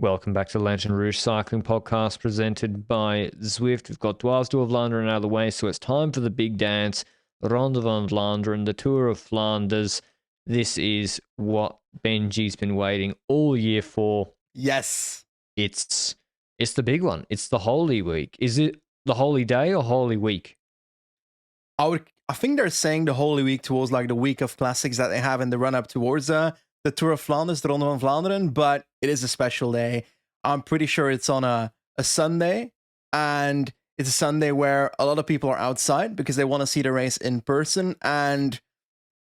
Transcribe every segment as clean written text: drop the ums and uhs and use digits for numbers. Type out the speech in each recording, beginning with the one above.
Welcome back to the Lanterne Rouge Cycling Podcast presented by Zwift. We've got Dwars Tour of Vlaanderen out of the way, so it's time for the big dance. Ronde van Vlaanderen, the Tour of Flanders. This is what Benji's been waiting all year for. Yes. It's the big one. It's the Holy Week. Is it the Holy Day or Holy Week? I think they're saying the Holy Week towards like the week of classics that they have in the run up towards the Tour of Flanders, the Ronde van Vlaanderen, but it is a special day. I'm pretty sure it's on a Sunday, and it's a Sunday where a lot of people are outside because they want to see the race in person, and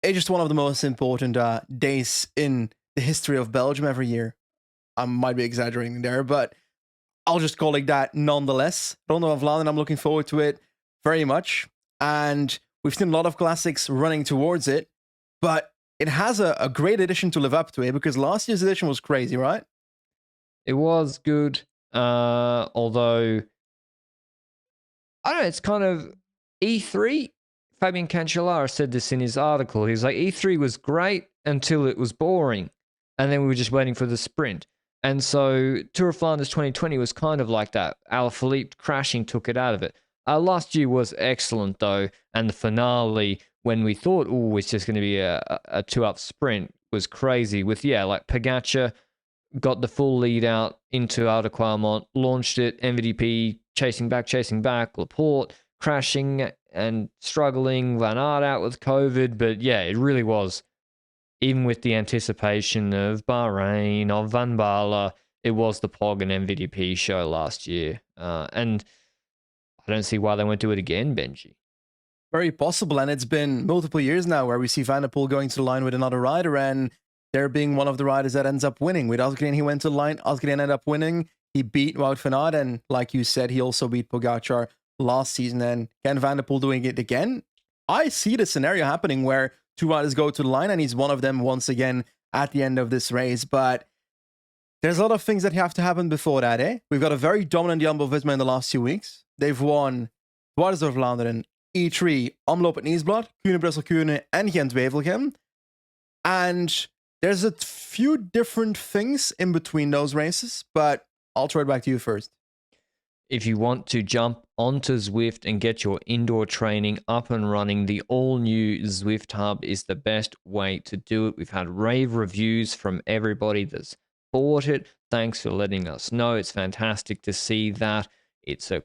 it's just one of the most important days in the history of Belgium every year. I might be exaggerating there, but I'll just call it that nonetheless. Ronde van Vlaanderen, I'm looking forward to it very much, and we've seen a lot of classics running towards it, but it has a great addition to live up to it because last year's edition was crazy, right? It was good, although, I don't know, it's kind of E3. Fabian Cancellara said this in his article. He was like, E3 was great until it was boring, and then we were just waiting for the sprint. And so Tour of Flanders 2020 was kind of like that. Alaphilippe crashing took it out of it. Last year was excellent, though, and the finale, when we thought, oh, it's just going to be a two-up sprint, was crazy with, like Pogacar got the full lead out into Outer Qualmont, launched it, MVDP chasing back, Laporte crashing and struggling, Van Aert out with COVID, but it really was, even with the anticipation of Bahrain, of Van Baarle, it was the Pog and MVDP show last year, and I don't see why they won't do it again, Benji. Very possible, and it's been multiple years now where we see Van der Poel going to the line with another rider, and there being one of the riders that ends up winning. With Asgreen, he went to the line, Asgreen ended up winning, he beat Wout van Aert, and like you said, he also beat Pogacar last season, and can Van der Poel doing it again? I see the scenario happening where two riders go to the line, and he's one of them once again at the end of this race, but there's a lot of things that have to happen before that, eh? We've got a very dominant Jumbo-Visma in the last 2 weeks. They've won Dwars door Vlaanderen, E3, Omloop en Nieuwsblad, Kuurne-Brussel-Kuurne, and Gent-Wevelgem. And there's a few different things in between those races, but I'll throw it back to you first. If you want to jump onto Zwift and get your indoor training up and running, the all-new Zwift Hub is the best way to do it. We've had rave reviews from everybody that's bought it. Thanks for letting us know. It's fantastic to see that. It's a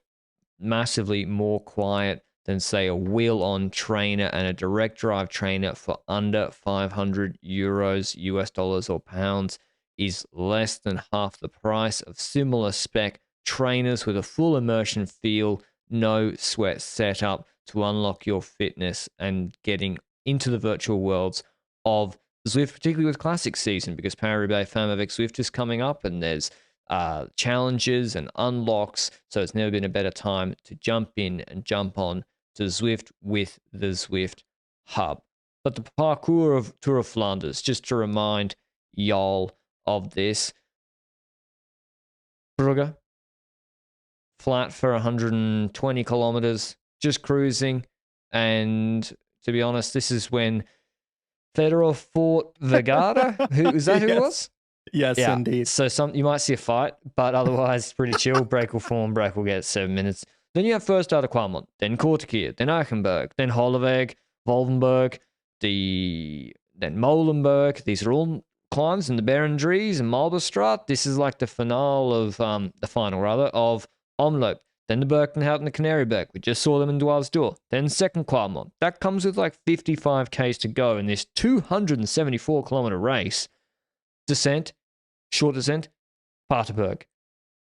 massively more quiet than, say, a wheel-on trainer and a direct drive trainer for under 500 euros, US dollars or pounds, is less than half the price of similar spec trainers with a full immersion feel, no sweat setup to unlock your fitness and getting into the virtual worlds of Zwift, particularly with classic season, because Paris-Roubaix Femme avec Zwift is coming up and there's challenges and unlocks, so it's never been a better time to jump in and jump on to Zwift with the Zwift Hub. But the parcours of Tour of Flanders, just to remind y'all of this, Brugge, flat for 120 kilometers, just cruising, and to be honest, this is when Federer fought Vegada. Who is that? Yes. Who it was? Yes, indeed. So you might see a fight, but otherwise pretty chill. Break will form, Break will get 7 minutes. Then you have first Outer Qualmont, then Kortekeer, then Eichenberg, then Holleweg, Wolvenberg, then Molenberg. These are all climbs in the Berendries and Malberstraat. This is like the finale of the final of Omloop. Then the Birkenhout and the Canaryberg. We just saw them in Dwars door. Then second Qualmont. That comes with like 55 Ks to go in this 274 kilometer race. Descent, short descent, Paterberg.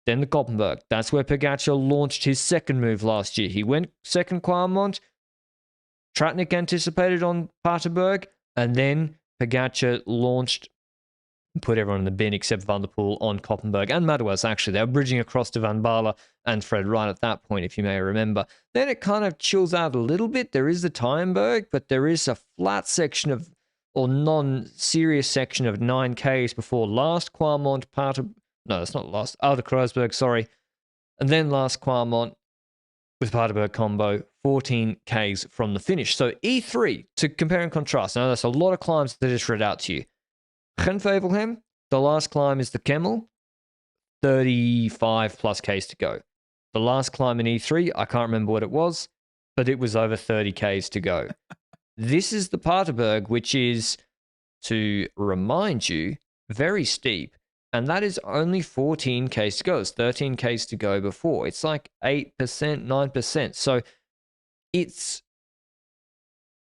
Then the Koppenberg. That's where Pogacar launched his second move last year. He went second Qualmont. Tratnik anticipated on Paterberg. And then Pogacar launched, put everyone in the bin except Van der Poel on Koppenberg and Madouas, actually. They were bridging across to Van Baarle and Fred right at that point, if you may remember. Then it kind of chills out a little bit. There is the Tyenberg, but there is a flat section of, or non-serious section of 9 Ks before last Qualmont, no, it's not last, Outer Kreuzberg, sorry. And then last Qualmont with Paterberg combo, 14 Ks from the finish. So E3, to compare and contrast, now that's a lot of climbs that I just read out to you. Gent-Wevelgem, the last climb is the Kemmel, 35 plus Ks to go. The last climb in E3, I can't remember what it was, but it was over 30 Ks to go. This is the Paterberg, which is, to remind you, very steep. And that is only 14 Ks to go. It's 13 Ks to go before. It's like 8%, 9%. So it's,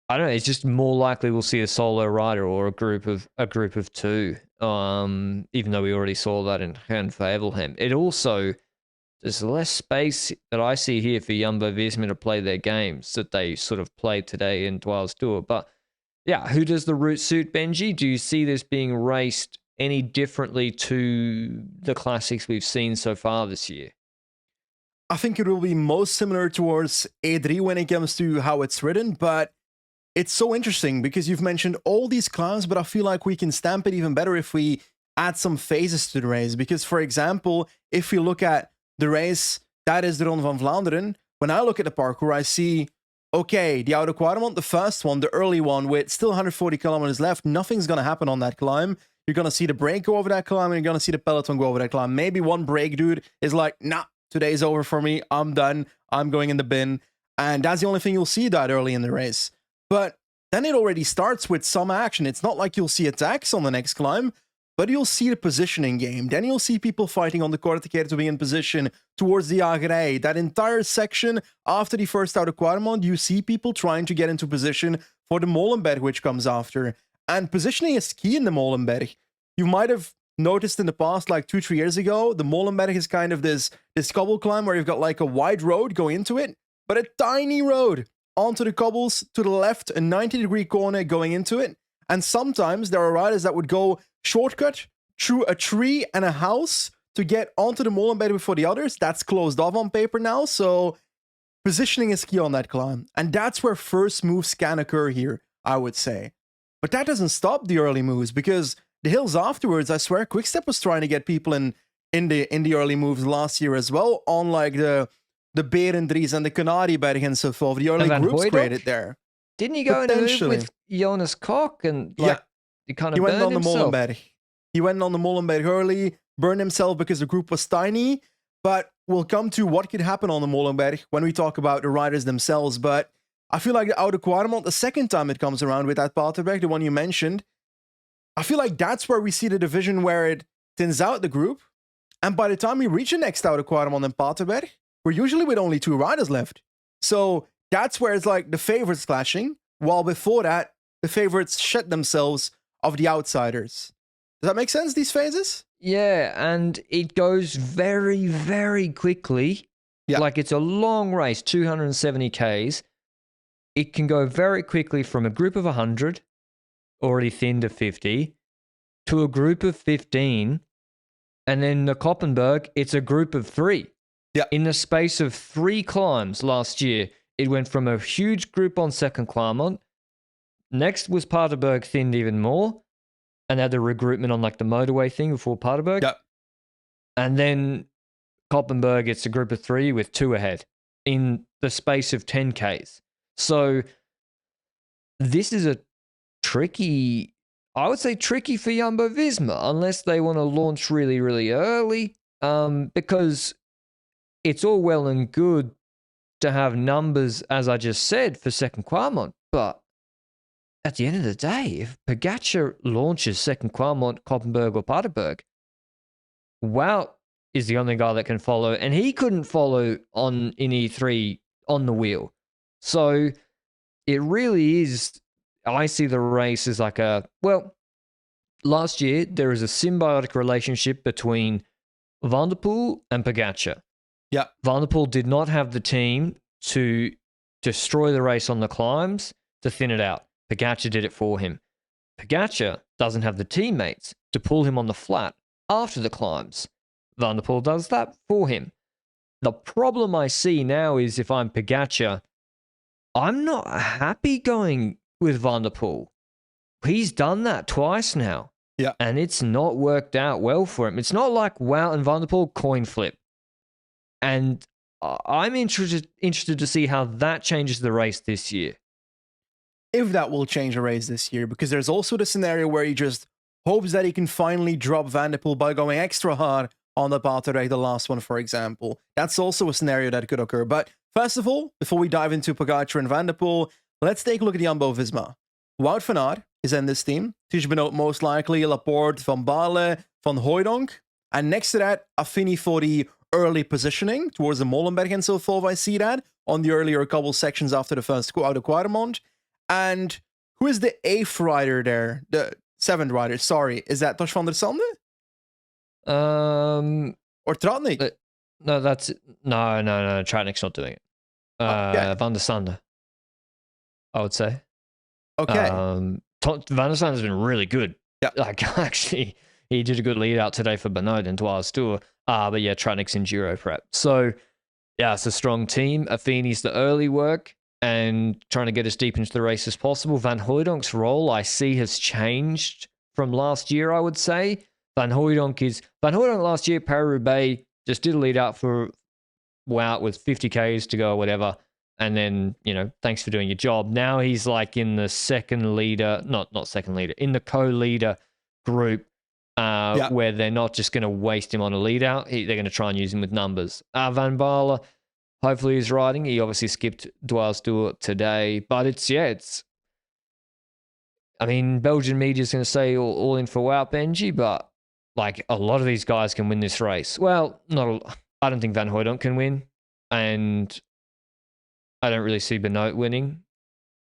I don't know, it's just more likely we'll see a solo rider or a group of two. Even though we already saw that in Ren Favelhem. It also, there's less space that I see here for Jumbo-Visma to play their games that they sort of played today in Dwell's Tour. But yeah, who does the route suit, Benji? Do you see this being raced any differently to the classics we've seen so far this year? I think it will be most similar towards A3 when it comes to how it's written, but it's so interesting because you've mentioned all these climbs, but I feel like we can stamp it even better if we add some phases to the race. Because, for example, if we look at the race that is the Ronde van Vlaanderen, when I look at the parkour, I see, okay, the Oude Kwaremont, the first one, the early one, with still 140 kilometers left, nothing's going to happen on that climb. You're going to see the break go over that climb, and you're going to see the peloton go over that climb. Maybe one break dude is like, nah, today's over for me. I'm done. I'm going in the bin. And that's the only thing you'll see that early in the race. But then it already starts with some action. It's not like you'll see attacks on the next climb, but you'll see the positioning game. Then you'll see people fighting on the Kortekeer to be in position towards the Jagerij. That entire section after the first Oude Kwaremont, you see people trying to get into position for the Molenberg, which comes after. And positioning is key in the Molenberg. You might have noticed in the past, like 2-3 years ago, the Molenberg is kind of this cobble climb where you've got like a wide road going into it, but a tiny road onto the cobbles, to the left, a 90-degree corner going into it. And sometimes there are riders that would go shortcut through a tree and a house to get onto the Molenberg before the others. That's closed off on paper now, so positioning is key on that climb. And that's where first moves can occur here, I would say. But that doesn't stop the early moves, because the hills afterwards, I swear, Quickstep was trying to get people in the early moves last year as well, on like the Berendries and the Canarieberg and so forth. The early groups created there. Didn't he go in a move with Jonas Koch and like he kind of burned himself? Molenberg. He went on the Molenberg early, burned himself because the group was tiny. But we'll come to what could happen on the Molenberg when we talk about the riders themselves. But I feel like the Oude Kwaremont, the second time it comes around with that Paterberg, the one you mentioned, I feel like that's where we see the division where it thins out the group. And by the time we reach the next Oude Kwaremont and Paterberg, we're usually with only 2 riders left. So that's where it's like the favorites clashing, while before that, the favorites shed themselves of the outsiders. Does that make sense, these phases? Yeah, and it goes very, very quickly. Yeah. Like it's a long race, 270 Ks. It can go very quickly from a group of 100, already thinned to 50, to a group of 15. And then the Koppenberg, it's a group of 3. Yeah. In the space of 3 climbs last year, it went from a huge group on second Kwaremont. Next was Paterberg thinned even more. And had the regroupment on like the motorway thing before Paterberg. Yep. And then Koppenberg, it's a group of 3 with 2 ahead in the space of 10 Ks. So this is a tricky, I would say tricky for Jumbo-Visma, unless they want to launch really, really early, because it's all well and good to have numbers, as I just said, for second Kwaremont, but at the end of the day, if Pogačar launches second Kwaremont, Koppenberg or Paterberg, Wout is the only guy that can follow, and he couldn't follow in E3 on the wheel. So it really is, I see the race as like last year there was a symbiotic relationship between Van der Poel and Pogačar. Yeah. Van der Poel did not have the team to destroy the race on the climbs to thin it out. Pogačar did it for him. Pogačar doesn't have the teammates to pull him on the flat after the climbs. Van der Poel does that for him. The problem I see now is if I'm Pogačar, I'm not happy going with Van der Poel. He's done that twice now. Yeah. And it's not worked out well for him. It's not like Wout and Van der Poel coin flip. And I'm interested to see how that changes the race this year. If that will change a race this year, because there's also the scenario where he just hopes that he can finally drop Van der Poel by going extra hard on the Paterweg, the last one, for example. That's also a scenario that could occur. But first of all, before we dive into Pogacar and Van der Poel, let's take a look at Jumbo-Visma. Wout van Aert is in this team. Tiesj Benoot most likely, Laporte, Van Baarle, Van Hooijdonk. And next to that, Affini for the early positioning towards the Molenberg and so forth. I see that on the earlier couple sections after the first Oude Quatermond. And who is the 8th rider there? The 7th rider, sorry. Is that Tosh van der Sande? Or Tratnik? No, that's no. Tratnik's not doing it. Okay. Van der Sande, I would say. Okay. Van der Sande has been really good. Yeah. Like, actually, he did a good lead out today for Benoit and Dwars Tour. But yeah, Tratnik's enduro prep. So yeah, it's a strong team. Affini's the early work and trying to get as deep into the race as possible. Van Hooijdonk's role, I see, has changed from last year, I would say. Van Hooijdonk last year, Paris-Roubaix, just did a lead out for Wout with 50 Ks to go or whatever. And then, thanks for doing your job. Now he's like in the second leader, not second leader, in the co-leader group where they're not just going to waste him on a lead out. They're going to try and use him with numbers. Van Baarle, hopefully he's riding. He obviously skipped Dwars Tour today. But Belgian media is going to say all in for Wout, Benji, but like a lot of these guys can win this race. Well, I don't think Van Hooijdonk can win, and I don't really see Benoit winning.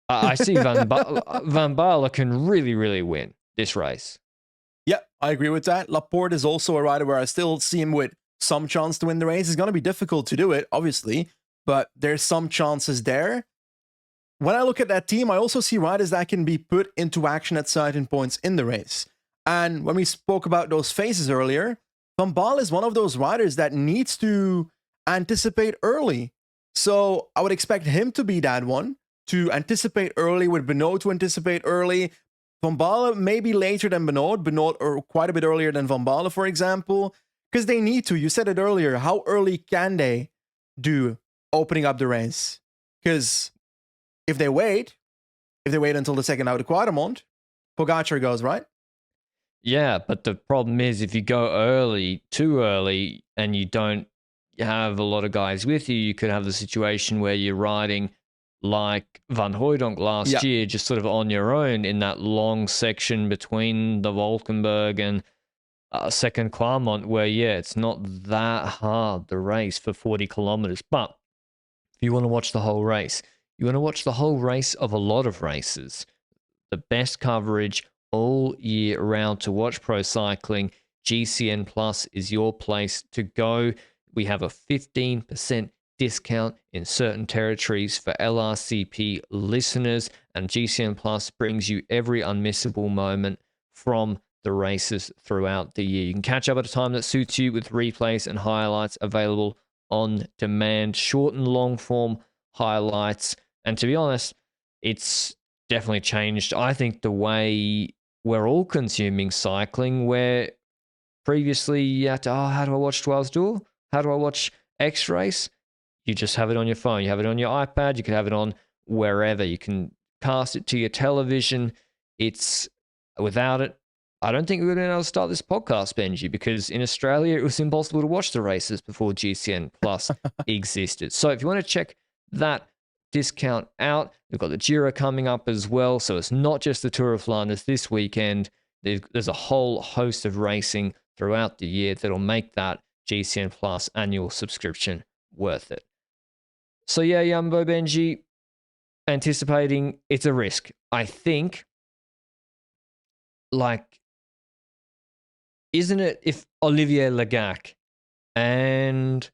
I see Van Baarle can really, really win this race. Yeah, I agree with that. Laporte is also a rider where I still see him with some chance to win the race. It's going to be difficult to do it, obviously, but there's some chances there. When I look at that team, I also see riders that can be put into action at certain points in the race. And when we spoke about those phases earlier, Van Baarle is one of those riders that needs to anticipate early. So I would expect him to be that one, to anticipate early, with Benoit to anticipate early. Van Baarle maybe later than Benoit or quite a bit earlier than Van Baarle, for example, because they need to. You said it earlier. How early can they do opening up the race? Because if they wait until the second Oude Quatermond, Pogacar goes, right? Yeah, but the problem is if you go too early, and you don't have a lot of guys with you, you could have the situation where you're riding like Van Hooijdonk last year, just sort of on your own in that long section between the Valkenburg and second Kwaremont, where, it's not that hard, the race for 40 kilometers. But if you want to watch the whole race, you want to watch the whole race of a lot of races, the best coverage all year round to watch pro cycling, GCN Plus is your place to go. We have a 15% discount in certain territories for LRCP listeners, and GCN Plus brings you every unmissable moment from the races throughout the year. You can catch up at a time that suits you with replays and highlights available on demand, short and long form highlights. And to be honest, it's definitely changed, I think, the way we're all consuming cycling, where previously you had to, how do I watch Dwars Tour? How do I watch X Race? You just have it on your phone. You have it on your iPad. You can have it on wherever. You can cast it to your television. Without it, I don't think we would have been able to start this podcast, Benji, because in Australia, it was impossible to watch the races before GCN Plus existed. So if you want to check that discount out, we've got the Giro coming up as well. So it's not just the Tour of Flanders this weekend. There's a whole host of racing throughout the year that'll make that GCN Plus annual subscription worth it. So yeah, Jumbo, Benji, anticipating it's a risk. I think, isn't it if Olivier Legac and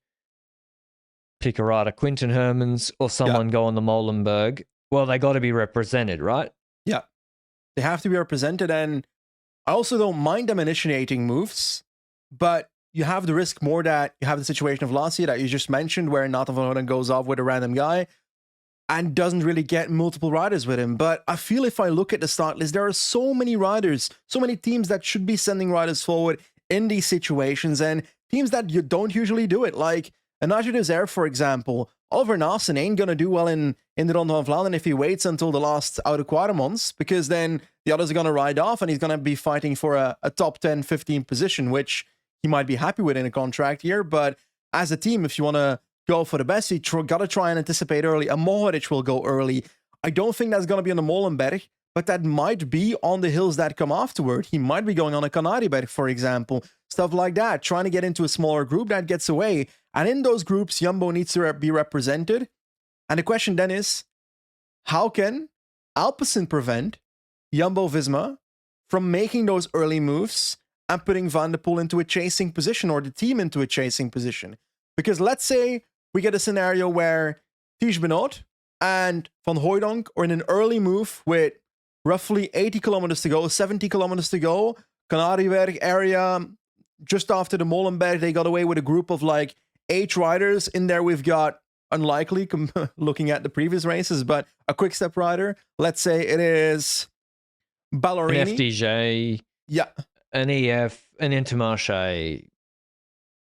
pick a rider, Quinten Hermans or someone go on the Molenberg, well, they got to be represented, right? Yeah, they have to be represented, and I also don't mind them initiating moves, but you have the risk more that you have the situation of last year that you just mentioned, where Nathan van Hoorn goes off with a random guy and doesn't really get multiple riders with him. But I feel if I look at the start list, there are so many riders, so many teams that should be sending riders forward in these situations, and teams that you don't usually do it. Like Anage Desert, for example. Oliver Naesen ain't going to do well in the Ronde van Vlaanderen if he waits until the last Oude Quatermonds, because then the others are going to ride off and he's going to be fighting for a top 10, 15 position, which he might be happy with in a contract year. But as a team, if you want to go for the best, you got to try and anticipate early. A Mohoric will go early. I don't think that's going to be on the Molenberg, but that might be on the hills that come afterward. He might be going on a Kanariberg, for example. Stuff like that. Trying to get into a smaller group that gets away. And in those groups, Jumbo needs to be represented. And the question then is, how can Alpecin prevent Jumbo-Visma from making those early moves and putting Van der Poel into a chasing position, or the team into a chasing position? Because let's say we get a scenario where Tiesj Benoot and Van Hooijdonk are in an early move with roughly 80 kilometers to go, 70 kilometers to go, Kanariberg area, just after the Molenberg, they got away with a group of like 8 riders. In there we've got, unlikely, looking at the previous races, but a quick-step rider. Let's say it is Ballerini. An FDJ. Yeah. An EF, an Intermarché.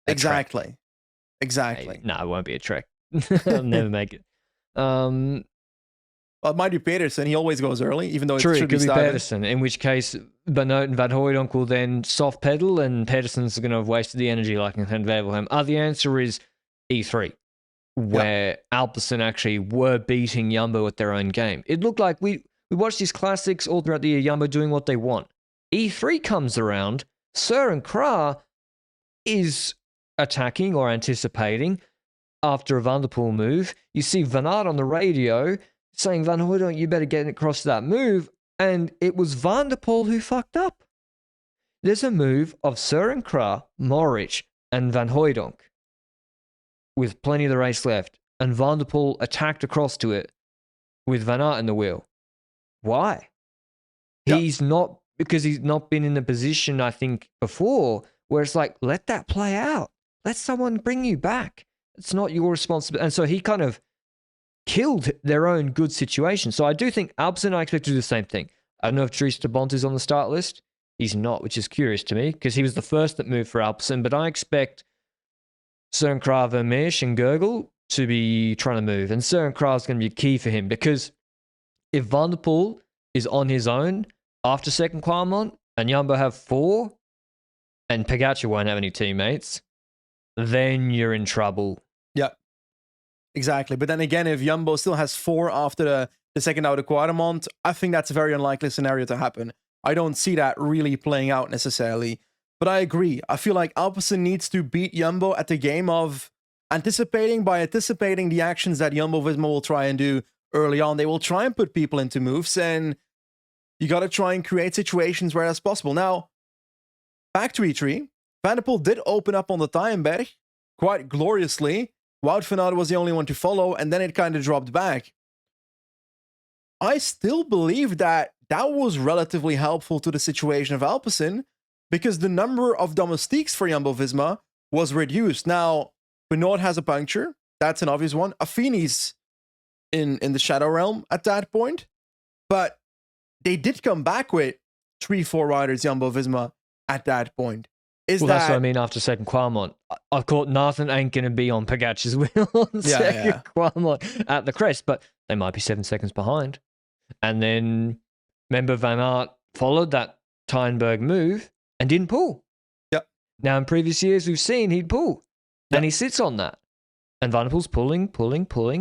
Exactly. No, it won't be a Trek. I'll never make it. Well, it might be Pedersen. He always goes early, even though it True, should it could be started. Pedersen, in which case Benoot and Van Hooijdonk will then soft pedal and Pedersen's going to have wasted the energy like in Van Wevelgem. The answer is E3, where Alpecin actually were beating Jumbo at their own game. It looked like we watched these classics all throughout the year, Jumbo doing what they want. E3 comes around, Søren Kragh is attacking or anticipating after a Van der Poel move. You see Van Aert on the radio saying, Van Hooijdonk, you better get across that move. And it was Van der Poel who fucked up. There's a move of Søren Kragh, Mohoric, and Van Hooijdonk with plenty of the race left. And Van der Poel attacked across to it with Van Aert in the wheel. Why? Yep. Because he's not been in a position, I think, before where it's like, let that play out. Let someone bring you back. It's not your responsibility. And so he kind of killed their own good situation. So I do think Alpecin, I expect to do the same thing. I don't know if Dries de Bont is on the start list. He's not, which is curious to me because he was the first that moved for Alpecin. But I expect Søren Kragh, Vermeersch, and Gurgel to be trying to move. And Søren Kragh is going to be key for him because if Van der Poel is on his own after second Kwaremont and Jumbo have 4 and Pogačar won't have any teammates, then you're in trouble. Yeah, exactly. But then again, if Jumbo still has 4 after the second out of Kwaremont, I think that's a very unlikely scenario to happen. I don't see that really playing out necessarily. But I agree. I feel like Alpecin needs to beat Jumbo at the game of anticipating the actions that Jumbo-Visma will try and do early on. They will try and put people into moves, and you got to try and create situations where that's possible. Now, back to E3. Van der Poel did open up on the Taaienberg quite gloriously. Wout van Aert was the only one to follow, and then it kind of dropped back. I still believe that was relatively helpful to the situation of Alpecin because the number of domestiques for Jumbo-Visma was reduced. Now, Benoot has a puncture. That's an obvious one. Affini's in the Shadow Realm at that point. But they did come back with 3-4 riders Jumbo-Visma at that point. That's what I mean after second Kwaremont. Of course, Nathan ain't going to be on Pogačar's wheel on second Kwaremont at the crest, but they might be 7 seconds behind. And then, remember, Van Aert followed that Taaienberg move and didn't pull. Yep. Now, in previous years, we've seen he'd pull. Yep. And he sits on that. And Van der Poel's pulling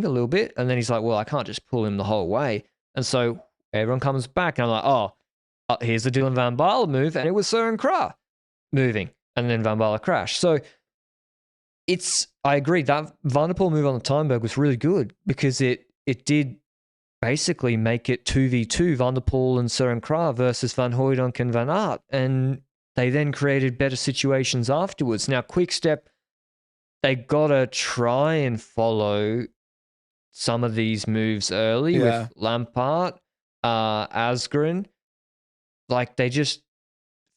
a little bit. And then he's like, well, I can't just pull him the whole way. And so everyone comes back. And I'm like, here's the Dylan van Baarle move. And it was Søren Kragh moving. And then Van Baarle crashed. So I agree, that Van der Poel move on the Taaienberg was really good because it did basically make it 2v2 Van der Poel and Søren Kragh versus Van Hooijdonk and Van Aert. And they then created better situations afterwards. Now, Quick-Step, they got to try and follow some of these moves early with Lampard, Asgreen. Like, they just,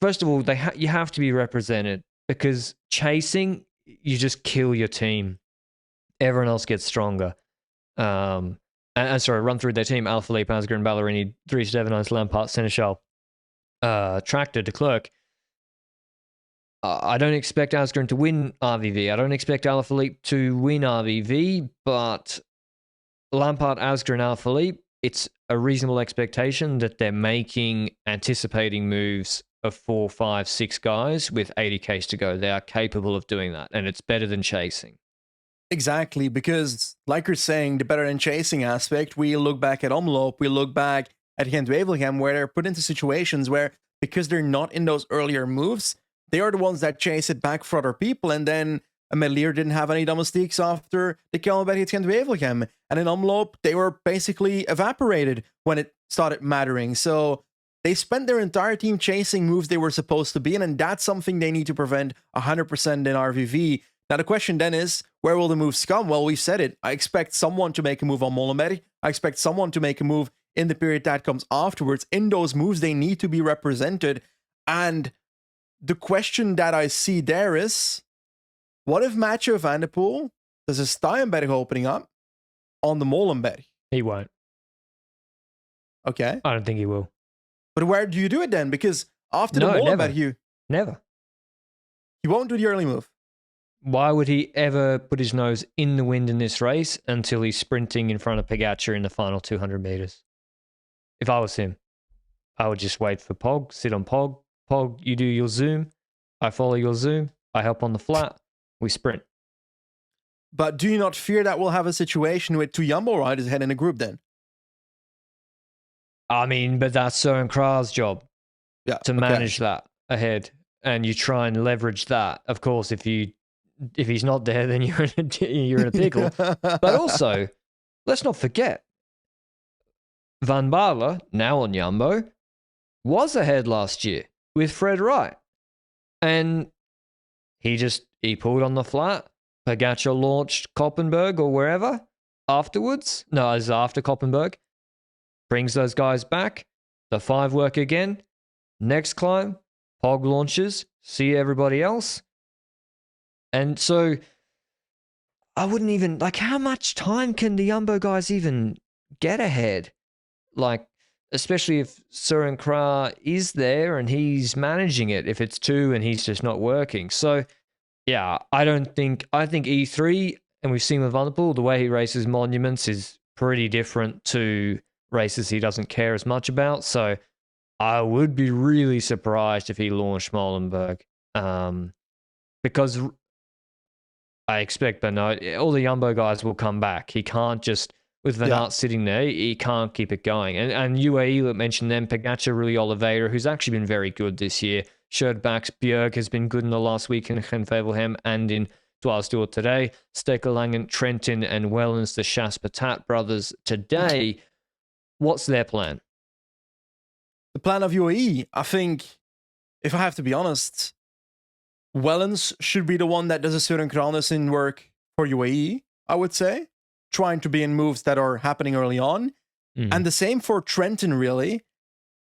first of all, you have to be represented because chasing, you just kill your team. Everyone else gets stronger. Run through their team: Alaphilippe, Asgreen, Ballerini, Dries Devenijns, Lampard, Seneschal, Tractor, de Klerk. I don't expect Asgreen to win RVV. I don't expect Alaphilippe to win RVV, but Lampard, Asgreen, Alaphilippe, it's a reasonable expectation that they're anticipating moves of 4, 5, 6 guys with 80Ks to go. They are capable of doing that, and it's better than chasing. Exactly, because like you're saying, the better than chasing aspect, we look back at Omloop, we look back at Gent-Wevelgem, where they're put into situations where, because they're not in those earlier moves, they are the ones that chase it back for other people, and then a Melier didn't have any domestiques after the Kellenberg at Gent-Wevelgem, and in Omloop, they were basically evaporated when it started mattering, so they spent their entire team chasing moves they were supposed to be in, and that's something they need to prevent 100% in RVV. Now, the question then is, where will the moves come? Well, we've said it. I expect someone to make a move on Molenberg. I expect someone to make a move in the period that comes afterwards. In those moves, they need to be represented. And the question that I see there is, what if Mathieu van der Poel does a Steinberg opening up on the Molenberg? He won't. Okay. I don't think he will. But where do you do it then? Because after the Molenberg, Never. You won't do the early move. Why would he ever put his nose in the wind in this race until he's sprinting in front of Pogačar in the final 200 meters? If I was him, I would just wait for Pog, sit on Pog. Pog, you do your zoom. I follow your zoom. I help on the flat. We sprint. But do you not fear that we'll have a situation with two Jumbo riders ahead in a group then? I mean, but that's Søren Krag's job to manage that ahead. And you try and leverage that. Of course, if he's not there, then you're in a pickle. But also, let's not forget, Van Baarle, now on Jumbo, was ahead last year with Fred Wright. And he pulled on the flat. Pogačar launched Koppenberg or wherever afterwards. No, it was after Koppenberg. Brings those guys back. The 5 work again. Next climb, Pog launches. See everybody else. And so I wouldn't even, how much time can the Jumbo guys even get ahead? Especially if Søren Krag is there and he's managing it, if it's 2 and he's just not working. So, yeah, I think E3, and we've seen with Van der Poel, the way he races monuments is pretty different to races he doesn't care as much about. So I would be really surprised if he launched Molenberg. Because I expect Bernard, all the Jumbo guys will come back. He can't just, with Van Aert sitting there, he can't keep it going. And UAE mentioned them, Pogačar, really Oliveira, who's actually been very good this year. Scherdbach's Bjerg has been good in the last week in Gent-Wevelgem and in Dwars today. Stekelangen, Trentin, and Wellens, the Chas-Patat brothers today. What's their plan? The plan of UAE, I think, if I have to be honest, Wellens should be the one that does a certain Kragh work for UAE, I would say, trying to be in moves that are happening early on. And the same for Trentin, really.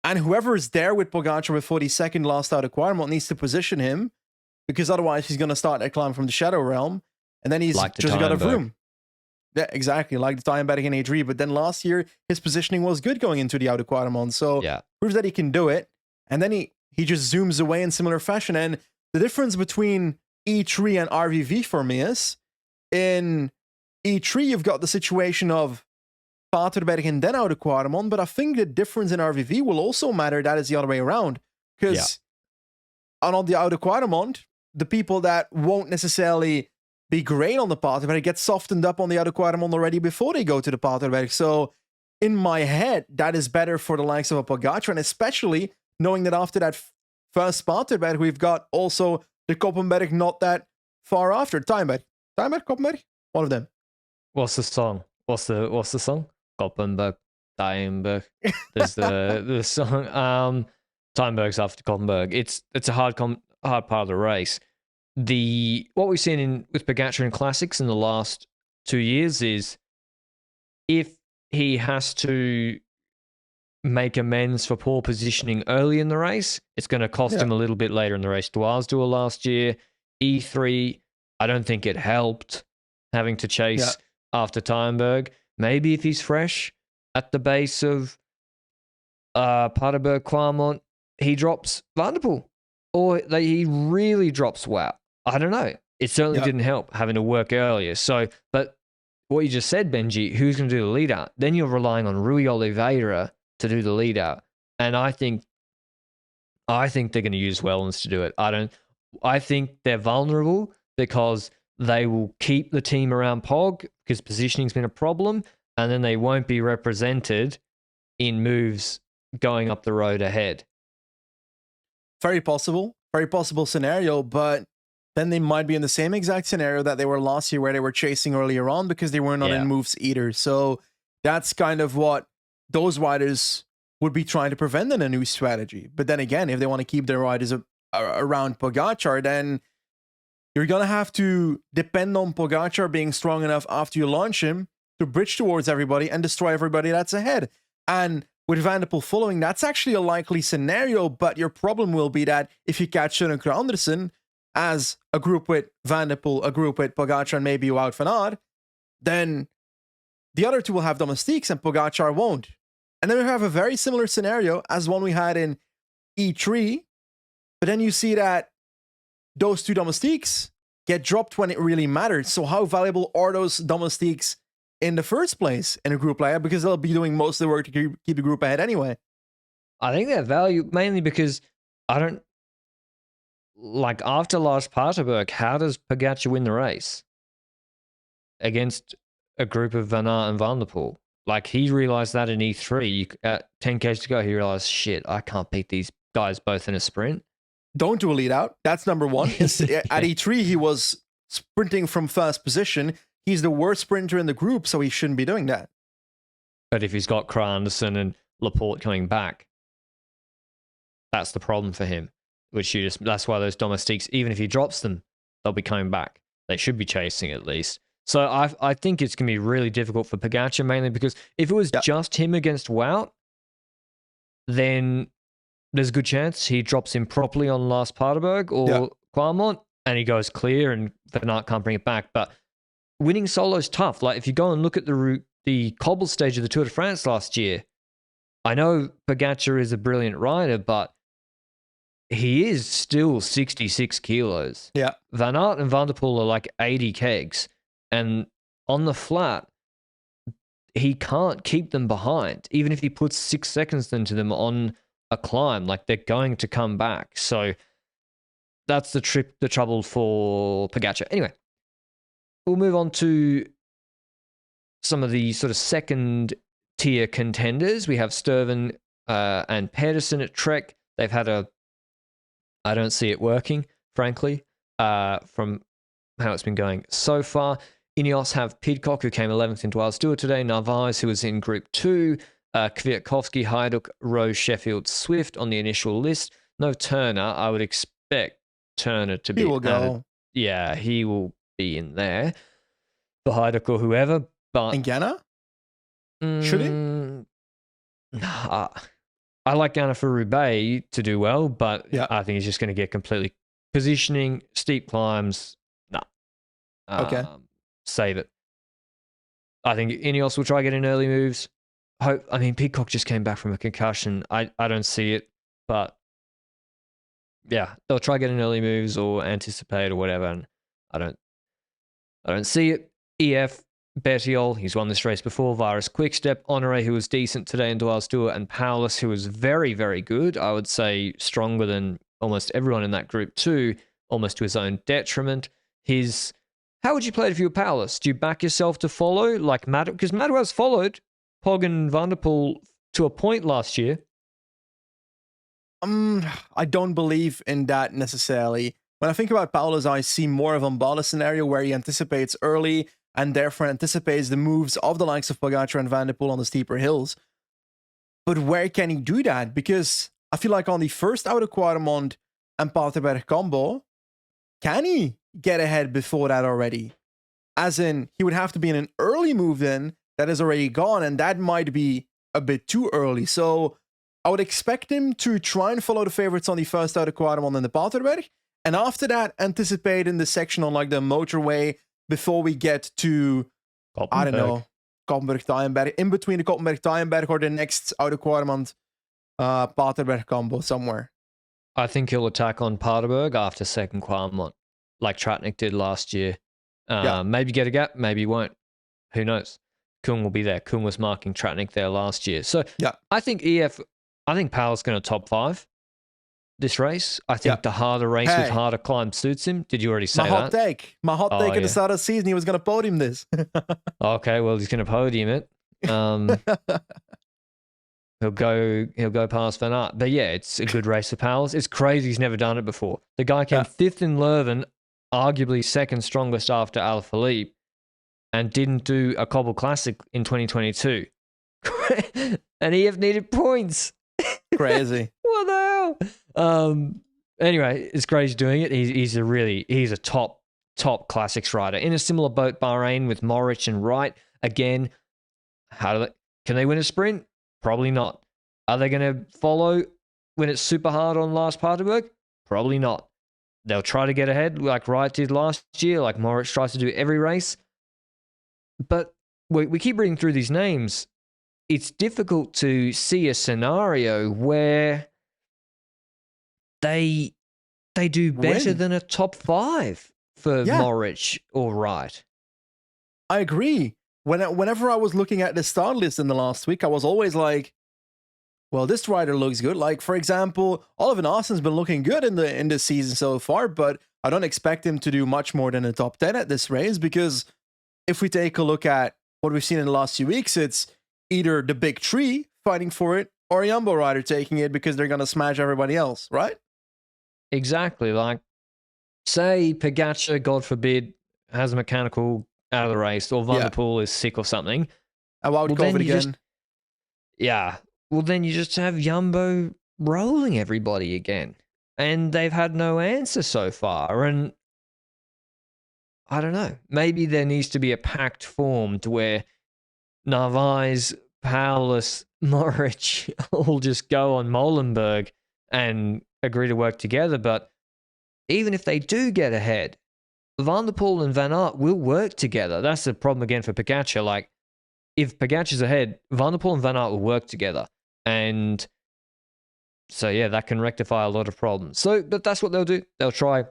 And whoever is there with Pogačar with 42nd last out of Quaremont needs to position him, because otherwise he's going to start that climb from the Shadow Realm, and then he's just got a Vroom. Yeah, exactly, like the Steinberg in A3. But then last year, his positioning was good going into the Oude Quaremont. So proves that he can do it. And then he just zooms away in similar fashion. And the difference between E3 and RVV for me is, in E3, you've got the situation of Paterberg and then Oude Quaremont. But I think the difference in RVV will also matter. That is the other way around. Because on the Oude Quaremont, the people that won't necessarily be great on the Paterberg get softened up on the Oude Quaremont already before they go to the Paterberg. So in my head, that is better for the likes of a Pogačar, and especially knowing that after that first Paterberg, we've got also the Koppenberg not that far after. Steinberg, Koppenberg? One of them. What's the song? What's the song? Koppenberg, Steinberg. There's the song. Steinberg's after Koppenberg. It's a hard part of the race. What we've seen with Pogačar in classics in the last 2 years is, if he has to make amends for poor positioning early in the race, it's going to cost him a little bit later in the race. Dwars last year, E3, I don't think it helped having to chase after Steinberg. Maybe if he's fresh at the base of Paterberg, Quaremont, he drops Van der Poel, or he really drops Wout. I don't know. It certainly didn't help having to work earlier. So, but what you just said, Benji, who's going to do the lead out? Then you're relying on Rui Oliveira to do the lead out. And I think I think they're going to use Wellens to do it. I think they're vulnerable because they will keep the team around Pog because positioning's been a problem, and then they won't be represented in moves going up the road ahead. Very possible scenario, but then they might be in the same exact scenario that they were last year where they were chasing earlier on because they were not in moves either. So that's kind of what those riders would be trying to prevent in a new strategy. But then again, if they want to keep their riders around Pogacar, then you're going to have to depend on Pogacar being strong enough after you launch him to bridge towards everybody and destroy everybody that's ahead. And with Van der Poel following, that's actually a likely scenario, but your problem will be that if you catch Søren Andersen as a group with Van der Poel, a group with Pogacar, and maybe Wout van Aert, then the other two will have domestiques and Pogacar won't. And then we have a very similar scenario as one we had in E3, but then you see that those two domestiques get dropped when it really matters. So how valuable are those domestiques in the first place in a group like that? Because they'll be doing most of the work to keep the group ahead anyway. I think they're valued mainly because after last Paterberg, how does Pogacar win the race against a group of Van Aert and Van der Poel? Like, he realized that in E3, at 10Ks to go, he realized, shit, I can't beat these guys both in a sprint. Don't do a lead out. That's number one. At E3, he was sprinting from first position. He's the worst sprinter in the group, so he shouldn't be doing that. But if he's got Cor Andersen and Laporte coming back, that's the problem for him. That's why those domestiques, even if he drops them, they'll be coming back. They should be chasing at least. So I think it's going to be really difficult for Pogacar, mainly because if it was just him against Wout, then there's a good chance he drops him properly on last Paterberg or Kwaremont, and he goes clear and Van Aert can't bring it back. But winning solo is tough. Like, if you go and look at the cobble stage of the Tour de France last year, I know Pogacar is a brilliant rider, but he is still 66 kilos. Yeah. Van Aert and Van der Poel are like 80 kegs. And on the flat, he can't keep them behind. Even if he puts 6 seconds into them on a climb, like, they're going to come back. So that's the trouble for Pogacar. Anyway, we'll move on to some of the sort of second tier contenders. We have Sturven and Pedersen at Trek. They've had I don't see it working, frankly, from how it's been going so far. Ineos have Pidcock, who came 11th in Dwars Tour today. Narvaez, who was in Group 2. Kwiatkowski, Hajduk, Rose, Sheffield, Swift on the initial list. No Turner. I would expect Turner to be. He will go. Yeah, he will be in there for Hajduk or whoever. But and Ganna? Should he? I like Ganna for Roubaix to do well, but I think he's just going to get completely positioning, steep climbs. No. Okay. Save it. I think Ineos will try getting early moves. Pidcock just came back from a concussion. I don't see it, but yeah, they'll try getting early moves or anticipate or whatever. And I don't see it. EF, Bettiol, he's won this race before. Virus Quickstep, Honore, who was decent today in Dwars Tour, and Paulus, who was very, very good. I would say stronger than almost everyone in that group too, almost to his own detriment. How would you play it if you were Paulus? Do you back yourself to follow like Matt? Because Madouas followed Pog and Van der Poel to a point last year. I don't believe in that necessarily. When I think about Paulus, I see more of a Mbala scenario where he anticipates early and therefore anticipates the moves of the likes of Pogacar and Van der Poel on the steeper hills. But where can he do that? Because I feel like on the first Oude Kwaremont and Paterberg combo, can he get ahead before that already? As in, he would have to be in an early move then that is already gone, and that might be a bit too early. So I would expect him to try and follow the favorites on the first Oude Kwaremont and the Paterberg, and after that, anticipate in the section on like the motorway before we get to, I don't know, Koppenberg-Tyenberg, in between the Koppenberg-Tyenberg or the next Oude Kwaremont Paterberg combo somewhere. I think he'll attack on Paterberg after second Kwaremont, like Tratnik did last year. Maybe get a gap, maybe he won't. Who knows? Kung will be there. Kung was marking Tratnik there last year. So I think Paul's going to top 5. this race. I think Yeah. the harder race with Hey. harder climb suits him. Did you already say My hot that? take. My hot Oh, take at yeah. the start of the season, he was going to podium this. Okay, well, he's going to podium it. He'll go past Van Aert. But yeah, it's a good race for Powers. It's crazy he's never done it before. The guy came Yeah. 5th in Leuven, arguably second strongest after Alaphilippe, and didn't do a Cobble Classic in 2022. And he have needed points. Crazy. What the hell? Anyway, it's great he's doing it. He's a top classics rider. In a similar boat, Bahrain with Morich and Wright. Again, can they win a sprint? Probably not. Are they going to follow when it's super hard on last part of work? Probably not. They'll try to get ahead like Wright did last year, like Morich tries to do every race. But we keep reading through these names. It's difficult to see a scenario where they do better than a top 5 for Morich or Wright. I agree. Whenever I was looking at the start list in the last week, I was always like, well, this rider looks good. Like, for example, Oliver Naasen's been looking good in the season so far, but I don't expect him to do much more than a top 10 at this race, because if we take a look at what we've seen in the last few weeks, it's either the big three fighting for it or a Jumbo rider taking it because they're going to smash everybody else, right? Exactly. Like, say Pogačar, God forbid, has a mechanical out of the race, or Van der Poel is sick or something. And Wout COVID again. Well, then you just have Jumbo rolling everybody again. And they've had no answer so far. And I don't know. Maybe there needs to be a pact formed where Narvaez, Paulus, Morich all just go on Molenberg and agree to work together. But even if they do get ahead, Van der Poel and Van Aert will work together. That's the problem again for Pogačar. Like, if Pogačar's ahead, Van der Poel and Van Aert will work together. And so, yeah, that can rectify a lot of problems. So, but that's what they'll do. They'll try.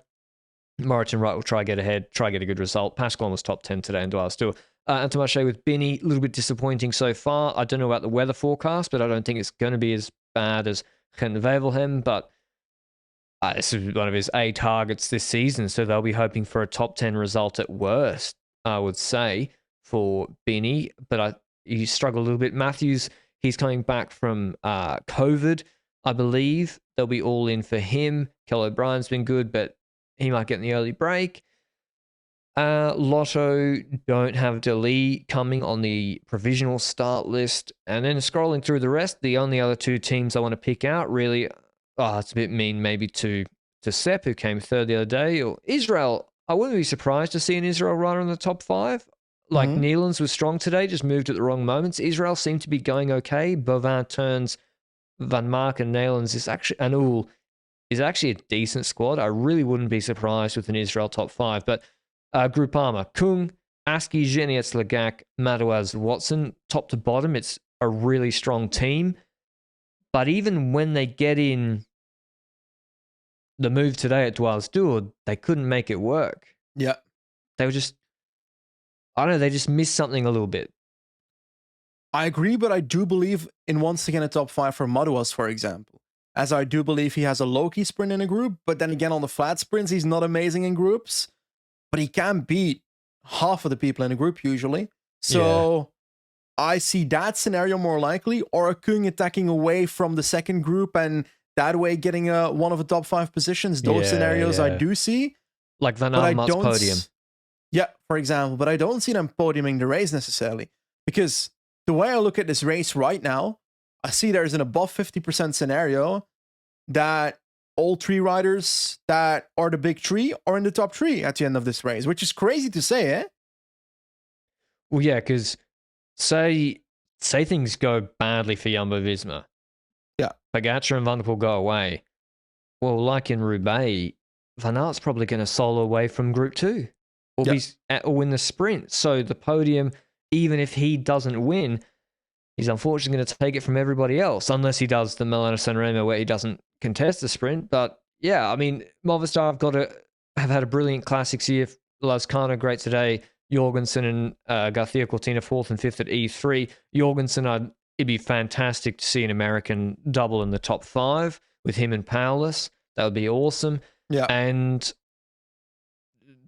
Moritz and Wright will try get ahead, try get a good result. Pasquale was top 10 today in Dwyer still. And Tomache with Binny, a little bit disappointing so far. I don't know about the weather forecast, but I don't think it's going to be as bad as Gent Wevelgem. But this is one of his A targets this season, so they'll be hoping for a top 10 result at worst, I would say, for Binny. But he struggled a little bit. Matthews, he's coming back from COVID, I believe. They'll be all in for him. Kell O'Brien's been good, but he might get in the early break. Lotto don't have Dali coming on the provisional start list. And then scrolling through the rest, the only other two teams I want to pick out really, it's a bit mean maybe to Sepp, who came third the other day, or Israel. I wouldn't be surprised to see an Israel rider in the top 5. Like Neelands was strong today, just moved at the wrong moments. Israel seemed to be going okay. Bovin turns, Van Mark and Neelands is actually, and Oul is actually a decent squad. I really wouldn't be surprised with an Israel top 5. But Groupama, Kung, Aski, Genietz, Lagak, Madouaz, Watson, top to bottom, it's a really strong team. But even when they get in the move today at Dwars Dour, they couldn't make it work. Yeah. They were just, I don't know, they just missed something a little bit. I agree, but I do believe in once again a top 5 for Madouas, for example. As I do believe he has a low-key sprint in a group, but then again on the flat sprints, he's not amazing in groups. But he can beat half of the people in a group usually. So I see that scenario more likely, or a Kung attacking away from the second group and that way getting one of the top 5 positions. Those scenarios I do see. Like Van Aert's podium. Yeah, for example. But I don't see them podiuming the race necessarily. Because the way I look at this race right now, I see there's an above 50% scenario that all 3 riders that are the big 3 are in the top 3 at the end of this race, which is crazy to say, eh? Well, yeah, because say things go badly for Jumbo-Visma. Yeah. Pogačar and Van der Poel go away. Well, like in Roubaix, Van Aert's probably going to solo away from Group 2 or win the sprint. So the podium, even if he doesn't win, he's unfortunately going to take it from everybody else, unless he does the Milano Sanremo where he doesn't contest the sprint. But yeah, I mean, Movistar have had a brilliant classics year. Lazcano great today. Jorgensen and Garcia Cortina 4th and 5th at E3. Jorgensen, it'd be fantastic to see an American double in the top 5 with him and Paulus. That would be awesome. Yeah. And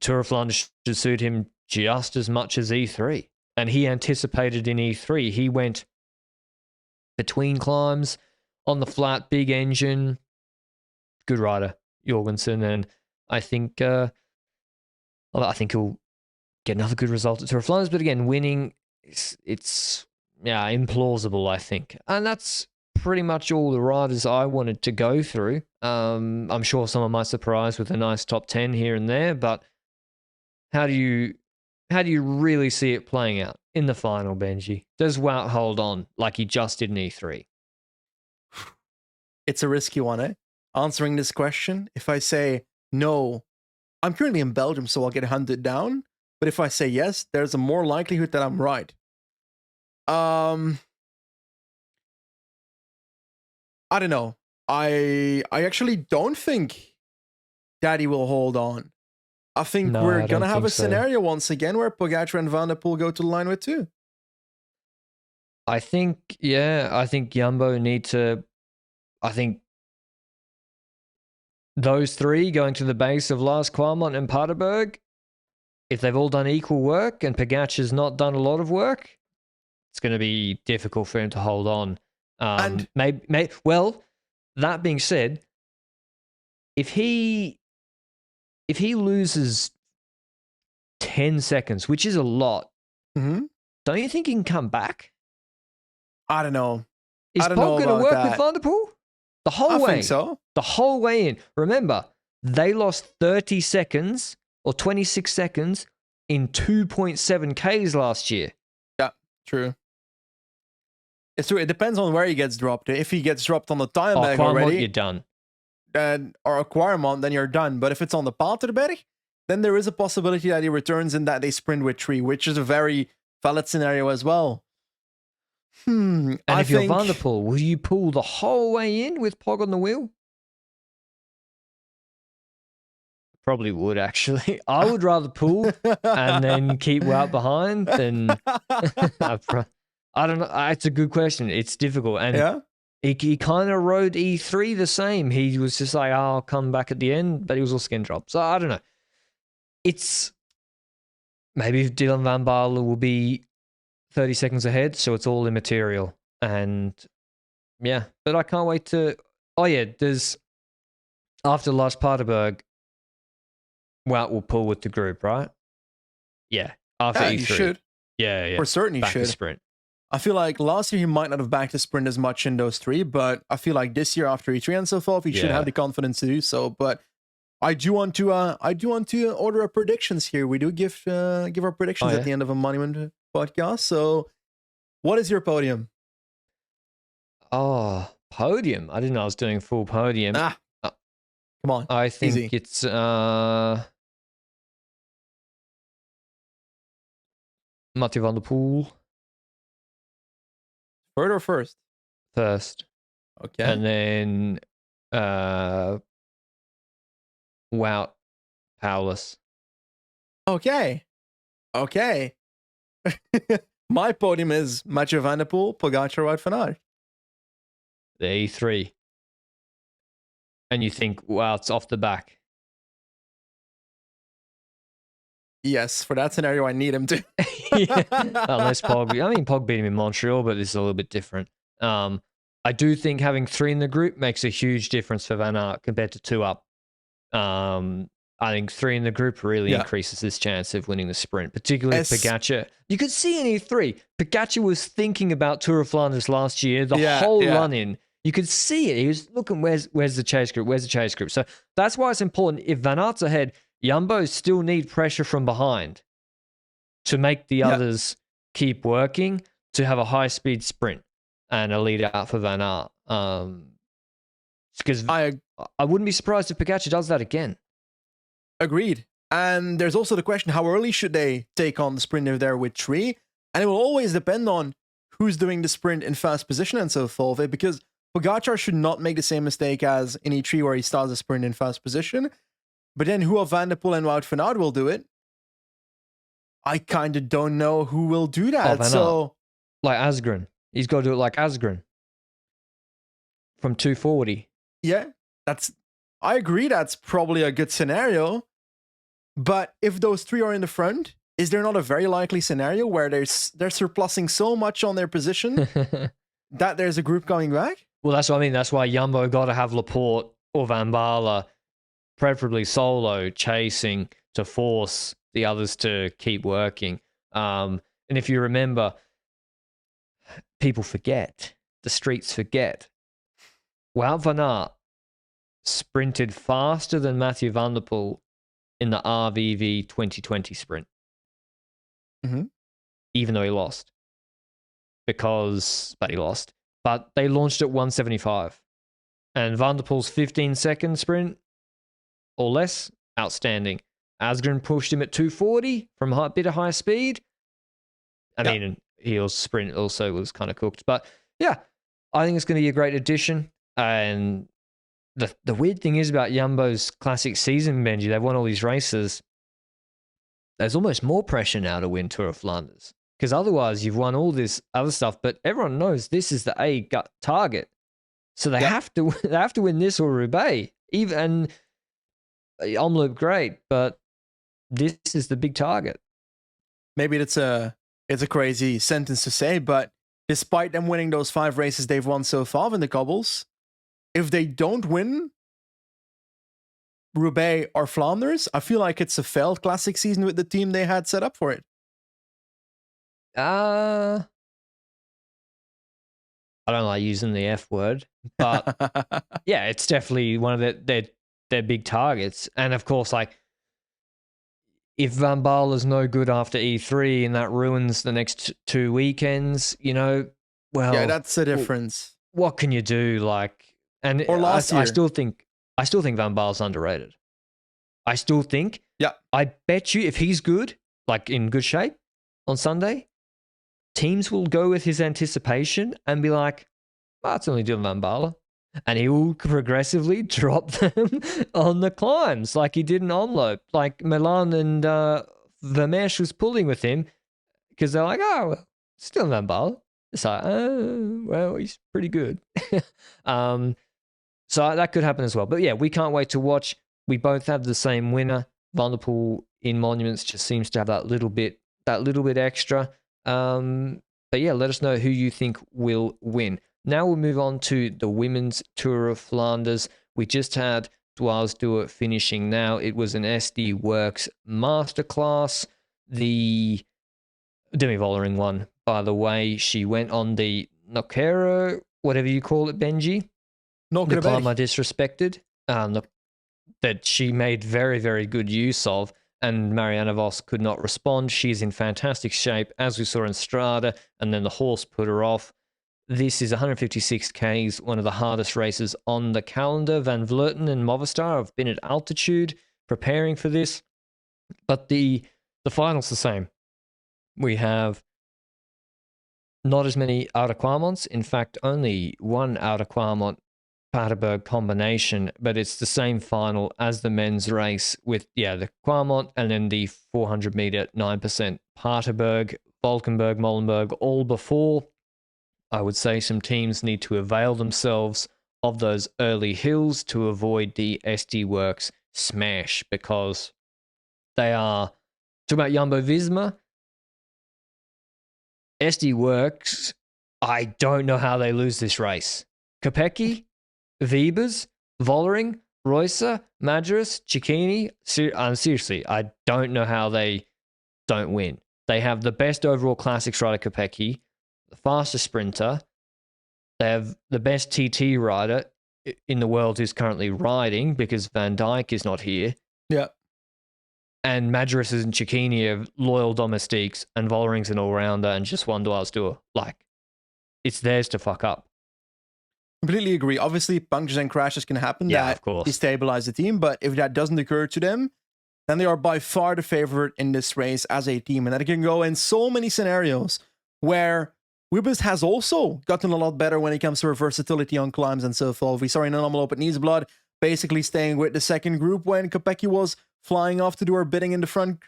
Tour of Flanders should suit him just as much as E3. And he anticipated in E3. He went between climbs on the flat, big engine. Good rider, Jorgensen. And I think he'll get another good result at Tour of Flanders. But again, winning, it's implausible, I think. And that's pretty much all the riders I wanted to go through. I'm sure someone might surprise with a nice top 10 here and there, but how do you really see it playing out in the final, Benji? Does Wout hold on like he just did in E3? It's a risky one, eh? Answering this question, if I say no, I'm currently in Belgium, so I'll get hunted down. But if I say yes, there's a more likelihood that I'm right. I don't know. I actually don't think Daddy will hold on. I think we're going to have a scenario once again where Pogacar and Van der Poel go to the line with 2. I think Jumbo need to, I think those 3 going to the base of Lars Kwarmont and Paterberg, if they've all done equal work and Pogacar's not done a lot of work, it's going to be difficult for him to hold on. And well, that being said, if he loses 10 seconds, which is a lot, don't you think he can come back? I don't know. Is Pog going to work with Van der Poel? The whole way. I think so. The whole way in. Remember, they lost 30 seconds or 26 seconds in 2.7 Ks last year. Yeah, true. It's true. It depends on where he gets dropped. If he gets dropped on the time bag already, you're done. Or a Kwarmont, then you're done. But if it's on the Paterberg, then there is a possibility that he returns and that they sprint with 3, which is a very valid scenario as well. And if you're Van der Poel, will you pull the whole way in with Pog on the wheel? Probably would, actually. I would rather pull and then keep Wout behind than... I don't know. It's a good question. It's difficult. And he kind of rode E3 the same. He was just like, I'll come back at the end, but he was all skin drop. So I don't know. It's... Maybe Dylan van Baarle will be 30 seconds ahead, so it's all immaterial. And yeah, but I can't wait to... Oh yeah, there's... After Lars Paterberg, Wout will pull with the group, right? Yeah. After E3. He should. Yeah. For certain he should. Sprint. I feel like last year he might not have backed the sprint as much in those 3, but I feel like this year after E3 and so forth, he should have the confidence to do so. But I do want to order our predictions here. We do give our predictions at the end of a Monument podcast. So what is your podium? Oh, podium. I didn't know I was doing full podium. Come on. I think it's Mathieu van der Poel. Third or first? First. Okay. And then Wout, Paulus. Okay. My podium is Mathieu van der Poel, Pogacar, Wout van Aert. The E3. And you think, wow, it's off the back. Yes, for that scenario, I need him to. Unless Pog... I mean, Pog beat him in Montreal, but this is a little bit different. I do think having 3 in the group makes a huge difference for Van Aert compared to 2 up. I think 3 in the group really increases his chance of winning the sprint, particularly Pogacar. You could see in E3, Pogacar was thinking about Tour of Flanders last year, the whole run-in. You could see it. He was looking, where's the chase group? Where's the chase group? So that's why it's important. If Van Aert's ahead, Jumbo still need pressure from behind to make the others keep working, to have a high-speed sprint and a lead out for Van Aert. Because I wouldn't be surprised if Pogacar does that again. Agreed. And there's also the question, how early should they take on the sprint if they're with 3? And it will always depend on who's doing the sprint in fast position and so forth, because Pogacar should not make the same mistake as in E3 where he starts the sprint in fast position. But then who of Van der Poel and Wout van Aert will do it? I kind of don't know who will do that. So, like Asgreen. He's got to do it like Asgreen. From 240. Yeah, that's I agree that's probably a good scenario. But if those three are in the front, is there not a very likely scenario where they're surplusing so much on their position that there's a group coming back? Well, that's what I mean. That's why Jumbo got to have Laporte or Van Baarle, preferably solo, chasing to force the others to keep working. And if you remember, people forget. The streets forget. Wout van Aert sprinted faster than Mathieu van der Poel in the RVV 2020 sprint. Mm-hmm. Even though he lost. But he lost. But they launched at 175. And Van der Poel's 15-second sprint or less, outstanding. Asgreen pushed him at 240 from a bit of high speed. I mean, Heel's sprint also was kind of cooked. But yeah, I think it's going to be a great addition. And the weird thing is about Jumbo's classic season, Benji, they've won all these races. There's almost more pressure now to win Tour of Flanders. Because otherwise, you've won all this other stuff, but everyone knows this is the A target, so they have to win this or Roubaix. Even Omloop, great, but this is the big target. Maybe it's a crazy sentence to say, but despite them winning those 5 races they've won so far in the cobbles, if they don't win Roubaix or Flanders, I feel like it's a failed classic season with the team they had set up for it. I don't like using the F word, but yeah, it's definitely one of their big targets. And of course, like, if Van Baarle is no good after E3 and that ruins the next 2 weekends, well, yeah, that's the difference. What can you do? Like, and or last year. I still think Van Baarle's underrated. I still think. Yeah. I bet you if he's good, like in good shape on Sunday, teams will go with his anticipation and be like, it's only Dylan Van Baarle. And he will progressively drop them on the climbs like he did in Omloop. Like Milan and Vermeersch was pulling with him because they're like, it's Dylan Van Baarle. It's like, well, he's pretty good. So that could happen as well. But yeah, we can't wait to watch. We both have the same winner. Van der Poel in Monuments just seems to have that little bit extra. But yeah, let us know who you think will win. Now we'll move on to the Women's Tour of Flanders. We just had Dwars Doer finishing now. It was an SD Works masterclass. The Demi Vollering won, by the way. She went on the Nokero, whatever you call it, Benji. The climb I disrespected. That she made very, very good use of. And Marianne Vos could not respond. She's in fantastic shape, as we saw in Strada, and then the horse put her off. This is 156 Ks, one of the hardest races on the calendar. Van Vleuten and Movistar have been at altitude preparing for this, but the final's the same. We have not as many Outer Quarmonts. In fact, only one Outer Quarmont Paterberg combination, but it's the same final as the men's race with, the Quarmont and then the 400 meter 9% Paterberg, Valkenburg, Molenberg, all before. I would say some teams need to avail themselves of those early hills to avoid the SD Works smash, because they are, talking about Jumbo-Visma, SD Works, I don't know how they lose this race. Kopecky, Wiebers, Vollering, Reusser, Madras, Cicchini, seriously, I don't know how they don't win. They have the best overall classics rider, Kopecky, the fastest sprinter. They have the best TT rider in the world who's currently riding because Van Dijk is not here. Yeah. And Madras and Cicchini are loyal domestiques, and Vollering's an all-rounder and just one Dwars Doer. Like, it's theirs to fuck up. Completely agree. Obviously, punctures and crashes can happen. Yeah, of course. Destabilize the team, but if that doesn't occur to them, then they are by far the favorite in this race as a team. And that can go in so many scenarios where Wiebes has also gotten a lot better when it comes to her versatility on climbs and so forth. We saw in an envelope at Niesblad basically staying with the second group when Kopecky was flying off to do her bidding in the front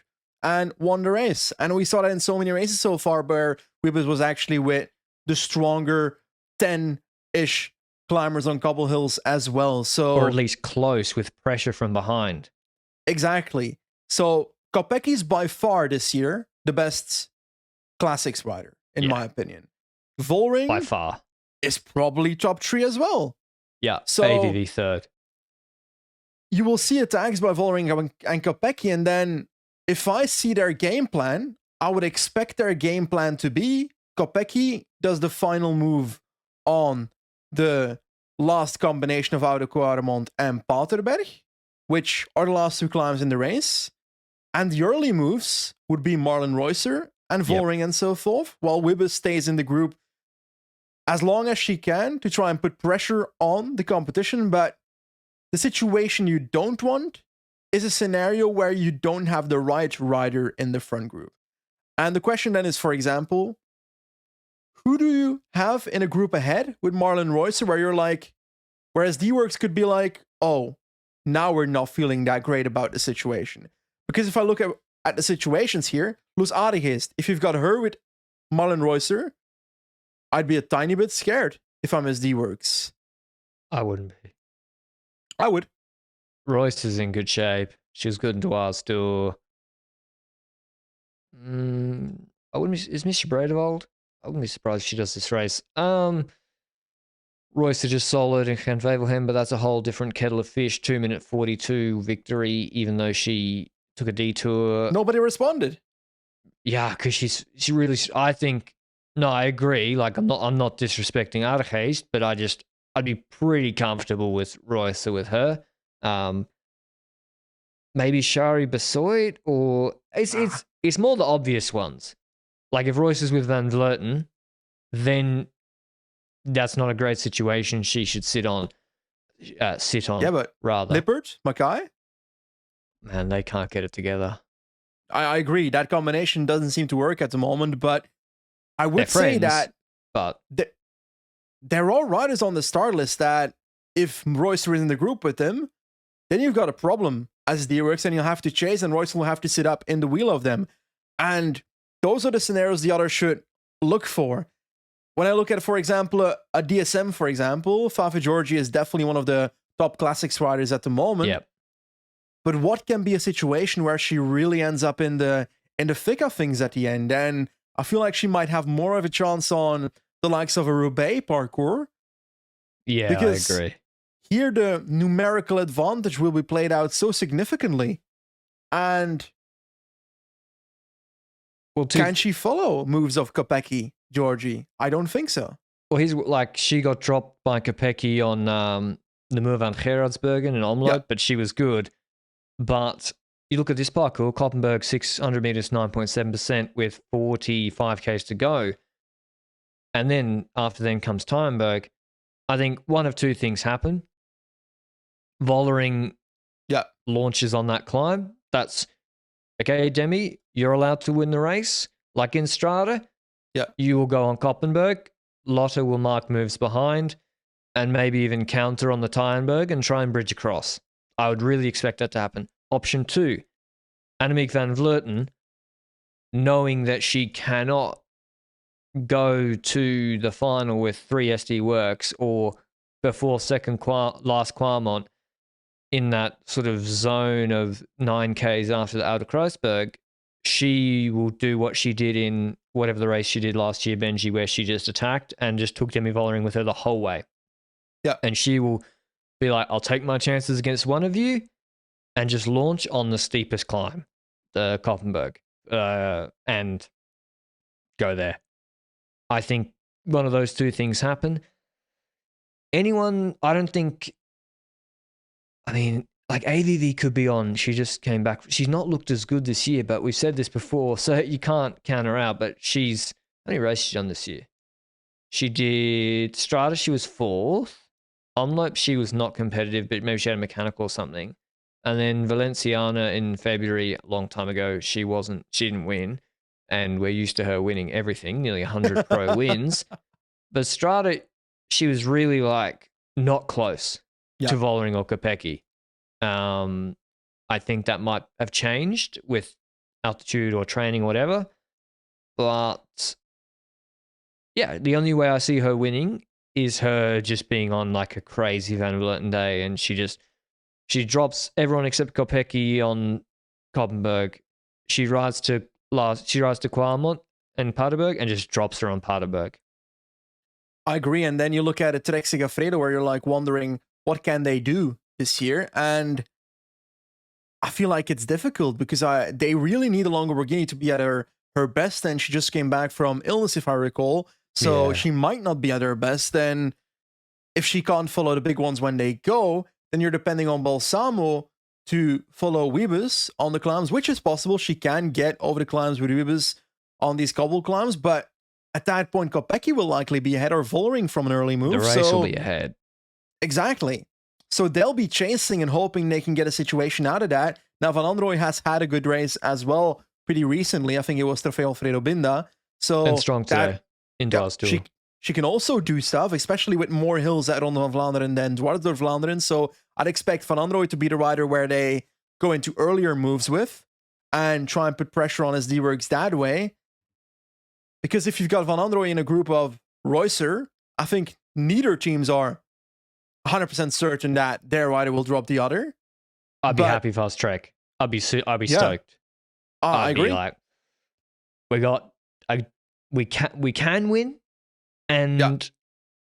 and won the race. And we saw that in so many races so far where Wiebes was actually with the stronger 10-ish climbers on cobble hills as well. So or at least close with pressure from behind. exactly. So Kopecky's by far this year the best classics rider, in my opinion. Vollering By far. is probably top 3 as well. Yeah, So AVV third. you will see attacks by Vollering and Kopecky, and then if I see their game plan, I would expect their game plan to be Kopecky does the final move on the last combination of Oude Quaremont and Paterberg, which are the last 2 climbs in the race. And the early moves would be Marlon Reusser and Vollering and so forth, while Wibbe stays in the group as long as she can to try and put pressure on the competition. But the situation you don't want is a scenario where you don't have the right rider in the front group. And the question then is, for example, who do you have in a group ahead with Marlon Reusser where you're like, whereas D-Works could be like, oh, now we're not feeling that great about the situation. Because if I look at the situations here, Luz Aardigist, if you've got her with Marlon Reusser, I'd be a tiny bit scared if I'm SD-Works. I wouldn't be. I would. Royce is in good shape. She was good in Dwar's Tour. I wouldn't be, is Misha Bredewald? I wouldn't be surprised if she does this race. Royce is just solid and can favour him, but that's a whole different kettle of fish. 2-minute 42 victory, even though she took a detour. Nobody responded. Yeah, because she really. I think. No, I agree. Like I'm not disrespecting Aardigst, but I'd be pretty comfortable with Royce or with her. Maybe Shari Besoit, or it's more the obvious ones. Like if Royce is with Van Vleuten, then that's not a great situation. She should sit on. Yeah, but rather Lippert, Mackay. Man, they can't get it together. I agree. That combination doesn't seem to work at the moment, but I would say that there are riders on the start list that if Royce is in the group with them, then you've got a problem as D-Works and you'll have to chase and Royce will have to sit up in the wheel of them. And those are the scenarios the others should look for. When I look at, for example, a DSM, for example, Fafa Georgi is definitely one of the top classics riders at the moment. Yep. But what can be a situation where she really ends up in the thick of things at the end? And I feel like she might have more of a chance on the likes of a Roubaix parkour. Yeah, because I agree. Here the numerical advantage will be played out so significantly. And can she follow moves of Kopecky, Georgie? I don't think so. Well, he's like, she got dropped by Kopecky on the Muur van Gerardsbergen in Omloop, but she was good. But you look at this parkour, Koppenberg 600 meters, 9.7% with 45 Ks to go. And then after then comes Tyenberg. I think one of two things happen. Vollering launches on that climb. That's, okay, Demi, you're allowed to win the race. Like in Strada, you will go on Koppenberg. Lotte will mark moves behind and maybe even counter on the Tyenberg and try and bridge across. I would really expect that to happen. Option 2, Annemiek van Vleuten, knowing that she cannot go to the final with 3 SD Works or before last Quaremont in that sort of zone of 9Ks after the Oude Kruisberg, she will do what she did in whatever the race she did last year, Benji, where she just attacked and just took Demi Vollering with her the whole way. Yeah. And she will be like, I'll take my chances against one of you and just launch on the steepest climb, the Koppenberg, and go there. I think one of those two things happen. I don't think, I mean, like AVV could be on. She just came back. She's not looked as good this year, but we've said this before, so you can't count her out. But how many races she done this year? She did Strada, she was 4th. Omloop, she was not competitive, but maybe she had a mechanical or something. And then Valenciana in February, a long time ago, she didn't win. And we're used to her winning everything, nearly 100 pro wins. But Strada, she was really like not close to Vollering or Kopecky. I think that might have changed with altitude or training or whatever. But yeah, the only way I see her winning is her just being on like a crazy Van Vleuten day, and she drops everyone except Kopecky on Koppenberg. She rides to Kwaremont and Paterberg and just drops her on Paterberg. I agree. And then you look at a Trek Segafredo where you're like wondering what can they do this year, and I feel like it's difficult because they really need a Lamborghini to be at her best, and she just came back from illness, if I recall. So she might not be at her best. Then if she can't follow the big ones when they go, then you're depending on Balsamo to follow Wiebes on the climbs, which is possible. She can get over the climbs with Wiebes on these cobble climbs, but at that point, Kopecky will likely be ahead or Vollering from an early move. The race will be ahead. Exactly. So they'll be chasing and hoping they can get a situation out of that. Now, Van Androoy has had a good race as well pretty recently. I think it was Trofeo Alfredo Binda. So and strong today. Indoors too. She can also do stuff, especially with more hills at Ronde van Vlaanderen than Dwars Vlaanderen. So I'd expect Van Androoy to be the rider where they go into earlier moves with and try and put pressure on SD Works that way. Because if you've got Van Androoy in a group of Reusser, I think neither teams are 100% certain that their rider will drop the other. I'd be happy fast track. I'd be stoked. I agree. Like, we can win, and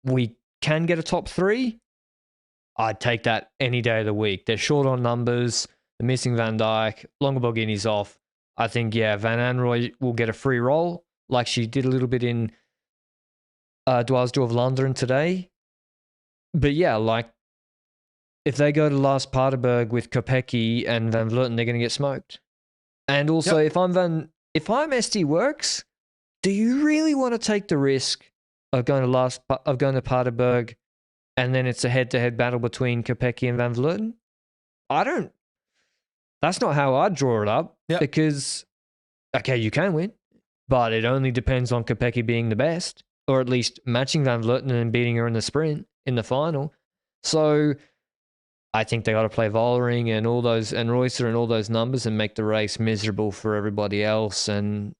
we can get a top 3. I'd take that any day of the week. They're short on numbers. They're missing Van Dijk. Longoborghini's off. I think Van Androoy will get a free roll, like she did a little bit in Dwars door Vlaanderen today. But like, if they go to last Paterberg with Kopecky and Van Vleuten, they're going to get smoked. And also, if I'm SD Works, do you really want to take the risk of going to Paterberg, and then it's a head-to-head battle between Kopecky and Van Vleuten? I don't. That's not how I'd draw it up. Because, okay, you can win, but it only depends on Kopecky being the best, or at least matching Van Vleuten and beating her in the sprint in the final. So I think they got to play Vollering and all those, and Reusser and all those numbers, and make the race miserable for everybody else. And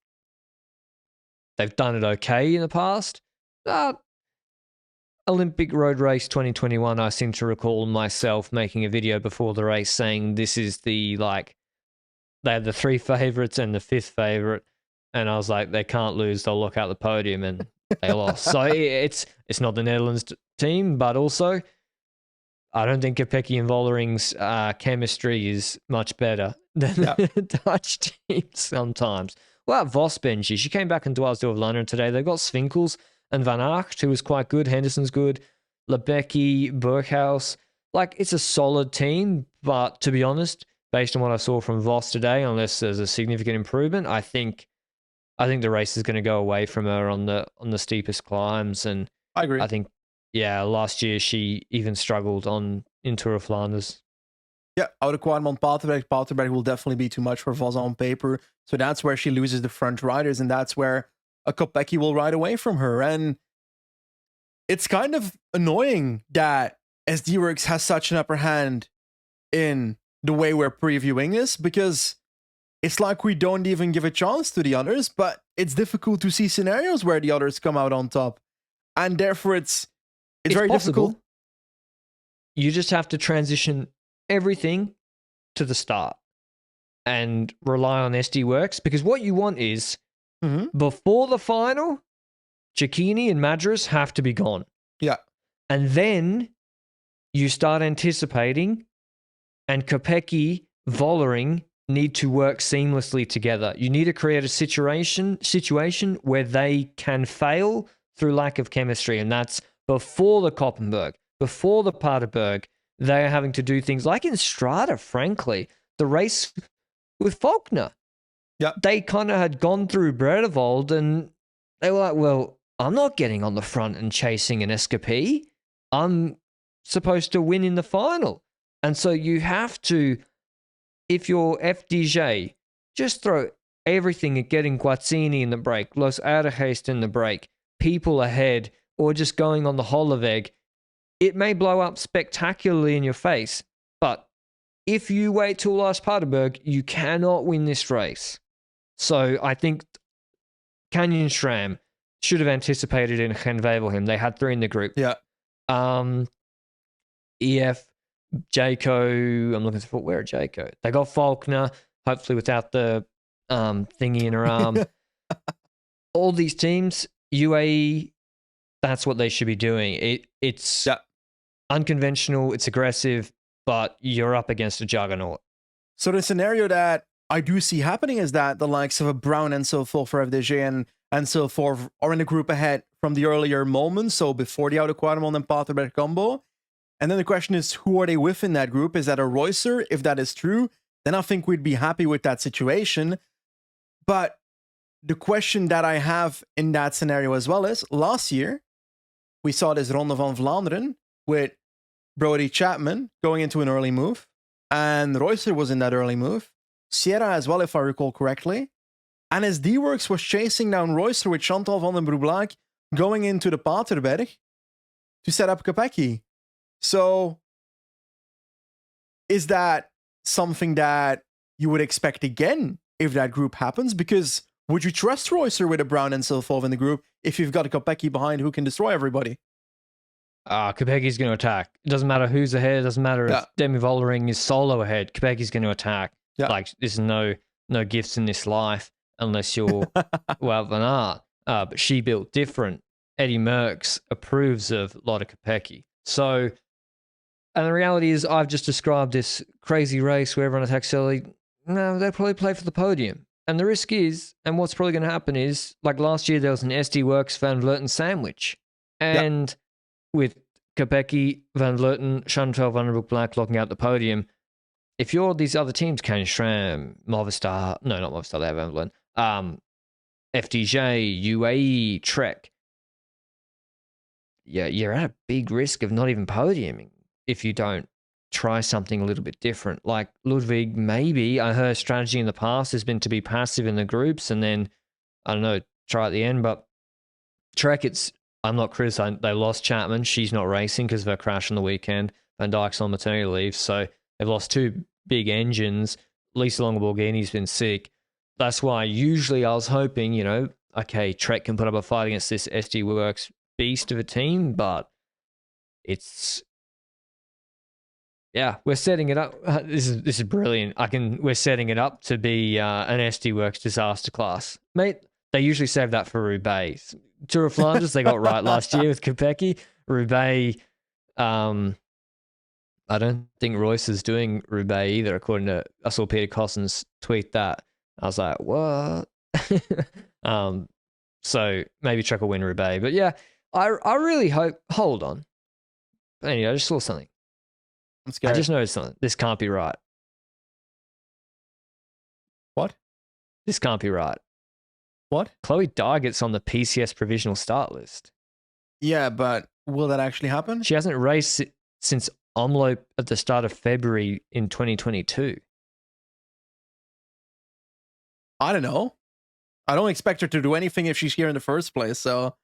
they've done it okay in the past. Olympic Road Race 2021, I seem to recall myself making a video before the race saying this is they had the 3 favourites and the 5th favourite, and I was like, they can't lose, they'll lock out the podium, and they lost. So it's not the Netherlands team, but also I don't think Kopecky and Vollering's chemistry is much better than the Dutch team sometimes. Well, Vos, Benji, she came back in Dwars door Vlaanderen today. They've got Swinkels and Van Aert, who was quite good. Henderson's good. Lebecki, Berghaus. Like, it's a solid team, but to be honest, based on what I saw from Vos today, unless there's a significant improvement, I think the race is going to go away from her on the steepest climbs. And I agree. I think, last year she even struggled in Tour of Flanders. Yeah, out of Kwaremont Paterberg will definitely be too much for Vos on paper. So that's where she loses the front riders, and that's where a Kopecky will ride away from her. And it's kind of annoying that SD Works has such an upper hand in the way we're previewing this, because it's like we don't even give a chance to the others, but it's difficult to see scenarios where the others come out on top. And therefore it's very possible. difficult. You just have to transition everything to the start and rely on SD Works, because what you want is before the final, Cecchini and Madras have to be gone. Yeah. And then you start anticipating, and Kopecky, Vollering need to work seamlessly together. You need to create a situation where they can fail through lack of chemistry, and that's before the Koppenberg, before the Paterberg. They are having to do things like in Strada, frankly, the race with Faulkner. Yeah. They kind of had gone through Bredevold, and they were like, well, I'm not getting on the front and chasing an SKP. I'm supposed to win in the final. And so you have to, if you're FDJ, just throw everything at getting Guazzini in the break, Los Adergeest in the break, people ahead, or just going on the Holloweg. It may blow up spectacularly in your face, but if you wait till last Paterberg, you cannot win this race. So I think Canyon SRAM, should have anticipated in Genwevelgem. They had 3 in the group. Yeah. EF, Jayco. I'm looking for where are Jayco? They got Faulkner, hopefully without the thingy in her arm. All these teams, UAE, that's what they should be doing. It's unconventional, it's aggressive, but you're up against a juggernaut. So the scenario that I do see happening is that the likes of a Brown and so forth for FDG and so forth are in the group ahead from the earlier moments, so before the Oude Kwaremond and Paterberg combo. And then the question is, who are they with in that group? Is that a Reusser? If that is true, then I think we'd be happy with that situation. But the question that I have in that scenario as well is, last year, we saw this Ronde van Vlaanderen with Brody Chapman going into an early move. And Reusser was in that early move. Sierra as well, if I recall correctly. And as D-Works was chasing down Reusser with Chantal van den Broek going into the Paterberg to set up Kopecky. So, is that something that you would expect again if that group happens? Because would you trust Reusser with a Brown and Silfov in the group if you've got a Kopecky behind who can destroy everybody? Kopecky's going to attack. It doesn't matter who's ahead. It doesn't matter if Demi Vollering is solo ahead. Kopecky's going to attack. Yeah. Like, there's no gifts in this life unless you're well Van Aert. But she built different. Eddie Merckx approves of Lotte Kopecky. So, and the reality is, I've just described this crazy race where everyone attacks early. No, they'll probably play for the podium. And the risk is, and what's probably going to happen is, like last year, there was an SD Works Van Vleuten sandwich. And with Kopecky, Van Vleuten, Chantal van der Broek locking out the podium, if you're these other teams, Can-Schram, Movistar, no, not Movistar, they have Van Vleuten, FDJ, UAE, Trek, you're at a big risk of not even podiuming if you don't try something a little bit different. Like Ludwig, maybe, her strategy in the past has been to be passive in the groups and then, I don't know, try at the end. But Trek, I'm not criticizing. They lost Chapman. She's not racing because of her crash on the weekend. Van Dijk's on maternity leave. So they've lost 2 big engines. Lisa Longo-Borghini's been sick. That's why usually I was hoping, okay, Trek can put up a fight against this SD Works beast of a team, but we're setting it up. This is brilliant. We're setting it up to be an SD Works disaster class, mate. They usually save that for Roubaix. Tour of Flanders, they got right last year with Kopecky. Roubaix, I don't think Royce is doing Roubaix either, according to, I saw Peter Cossens tweet that. I was like, what? So maybe Trek will win Roubaix. But yeah, I really hope, hold on. Anyway, I just saw something. I'm scared. I just noticed something. This can't be right. What? This can't be right. What? Chloe Dygett's on the PCS provisional start list. Yeah, but will that actually happen? She hasn't raced since Omloop at the start of February in 2022. I don't know. I don't expect her to do anything if she's here in the first place, so.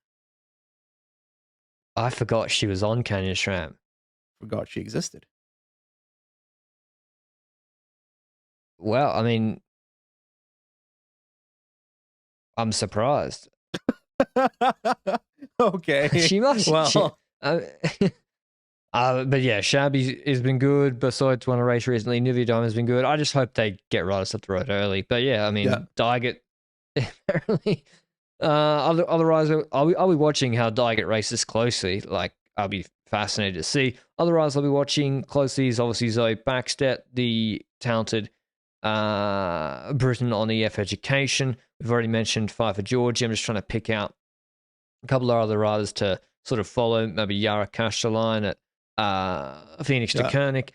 I forgot she was on Canyon SRAM. Forgot she existed. Well, I mean, I'm surprised. Okay. She must. Well. But yeah, Shabby has been good. Besides won a race recently, Nivea Diamond has been good. I just hope they get right us up the road early. But yeah, I mean, Dygett apparently. Otherwise, I'll be watching how Dygett races closely. Like, I'll be fascinated to see. Otherwise, I'll be watching closely is obviously Zoe Backstedt, the talented Britain on EF Education. We've already mentioned Pfeiffer Georgie. I'm just trying to pick out a couple of other riders to sort of follow. Maybe Yara Kastelein at Phoenix de Koenig.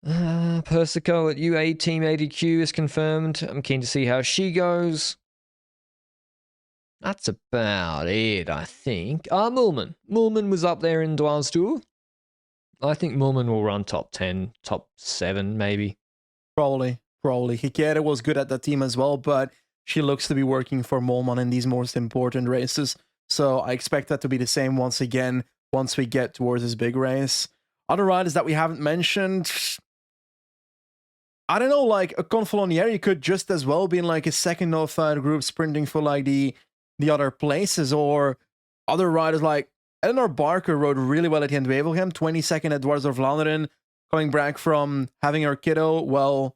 Persico at UAE Team ADQ is confirmed. I'm keen to see how she goes. That's about it, I think. Moolman. Moolman was up there in Dwars Tour. I think Moolman will run top 10, top 7 maybe. Probably. Hikera was good at that team as well, but she looks to be working for Moolman in these most important races. So I expect that to be the same once again, once we get towards this big race. Other riders that we haven't mentioned, I don't know, like a Confalonieri could just as well be in like a second or third group sprinting for like the the other places, or other riders like Eleanor Barker rode really well at Gent-Wevelgem, 22nd at Ronde van Vlaanderen, coming back from having her kiddo. Well,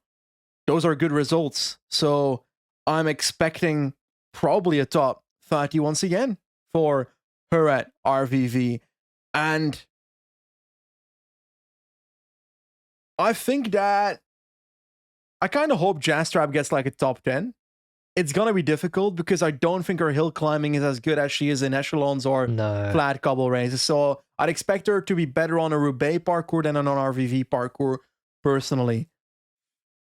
those are good results. So I'm expecting probably a top 30 once again for her at RVV. And I think that I kind of hope Jastrab gets like a top 10. It's going to be difficult because I don't think her hill climbing is as good as she is in echelons or flat cobble races. So I'd expect her to be better on a Roubaix parkour than on an RVV parkour, personally.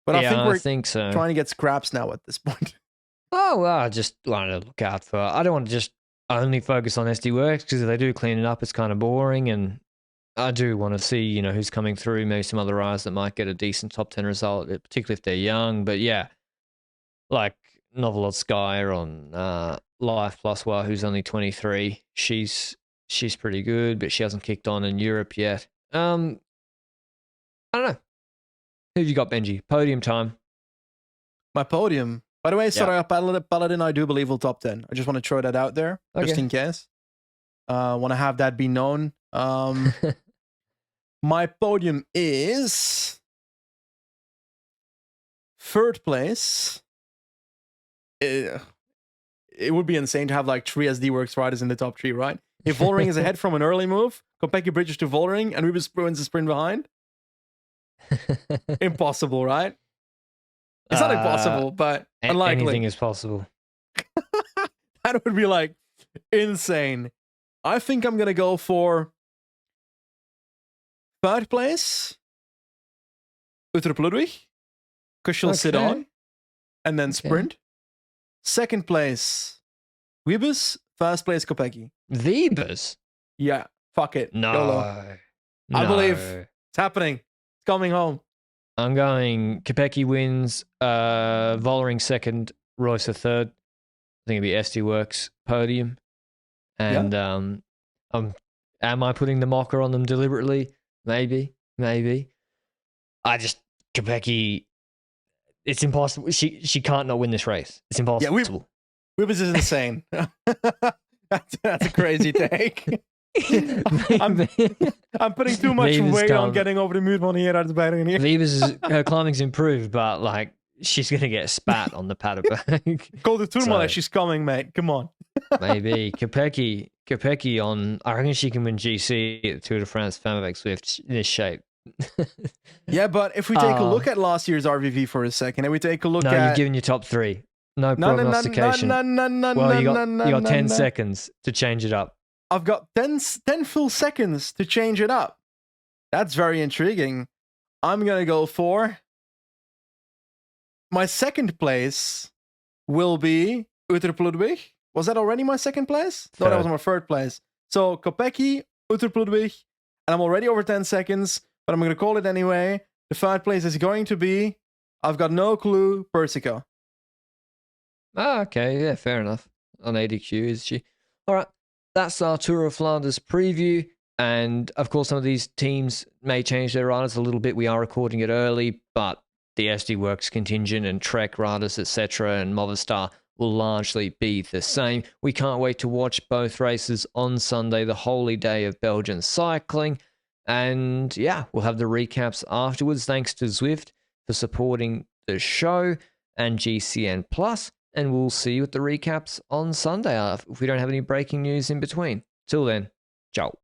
But yeah, I think think so. Trying to get scraps now at this point. Oh, well, I just wanted to look out for. I don't want to just only focus on SD Works, because if they do clean it up, it's kind of boring. And I do want to see, you know, who's coming through. Maybe some other riders that might get a decent top 10 result, particularly if they're young. But yeah, like Novelot Sky on Life Plus Well, who's only 23. She's pretty good, but she hasn't kicked on in Europe yet. I don't know. Who have you got, Benji? Podium time. My podium. By the way, Soraya Paladin, I do believe will top 10. I just want to throw that out there, just in case. Want to have that be known. My podium is third place. It would be insane to have like 3 SD Works riders in the top 3, right? If Vollering is ahead from an early move, Kopecky bridges to Vollering, and Rubens wins the sprint behind. Impossible, right? It's not impossible, but unlikely. Anything is possible. That would be like insane. I think I'm gonna go for third place, Uttrup Ludwig, because she'll sit on, and then sprint. Second place, Wiebes. First place, Kopecky. Wiebes? Yeah, fuck it. No. YOLO. I believe it's happening. It's coming home. I'm going Kopecky wins, Vollering second, Royce third. I think it'd be SD Works podium. And am I putting the mocker on them deliberately? Maybe. Kopecky, it's impossible. She can't not win this race. It's impossible. Yeah, Wiebes is insane. That's a crazy take. I'm putting too much weight on getting over the moodman here at the beginning. Wiebes, her climbing's improved, but like she's gonna get spat on the Paderberg. Call the tournament, she's coming, mate. Come on. Maybe Kopecky on. I reckon she can win GC at the Tour de France Femavec Zwift in this shape. Yeah, but if we take a look at last year's RVV for a second, and we take a look at... No, you've given your top 3. No prognostication. Well, you got 10 seconds to change it up. I've got 10 full seconds to change it up. That's very intriguing. I'm going to go for... My second place will be Uttrup Ludwig. Was that already my second place? No, that was my third place. So Kopecky, Uttrup Ludwig, and I'm already over 10 seconds, but I'm going to call it anyway. The third place is going to be, I've got no clue, Persico. Ah, okay. Yeah, fair enough. On ADQ, is she? All right. That's our Tour of Flanders preview. And of course, some of these teams may change their riders a little bit. We are recording it early, but the SD Works contingent and Trek riders, etc., and Movistar will largely be the same. We can't wait to watch both races on Sunday, the holy day of Belgian cycling. And yeah, we'll have the recaps afterwards. Thanks to Zwift for supporting the show and GCN Plus. And we'll see you at the recaps on Sunday if we don't have any breaking news in between. Till then, ciao.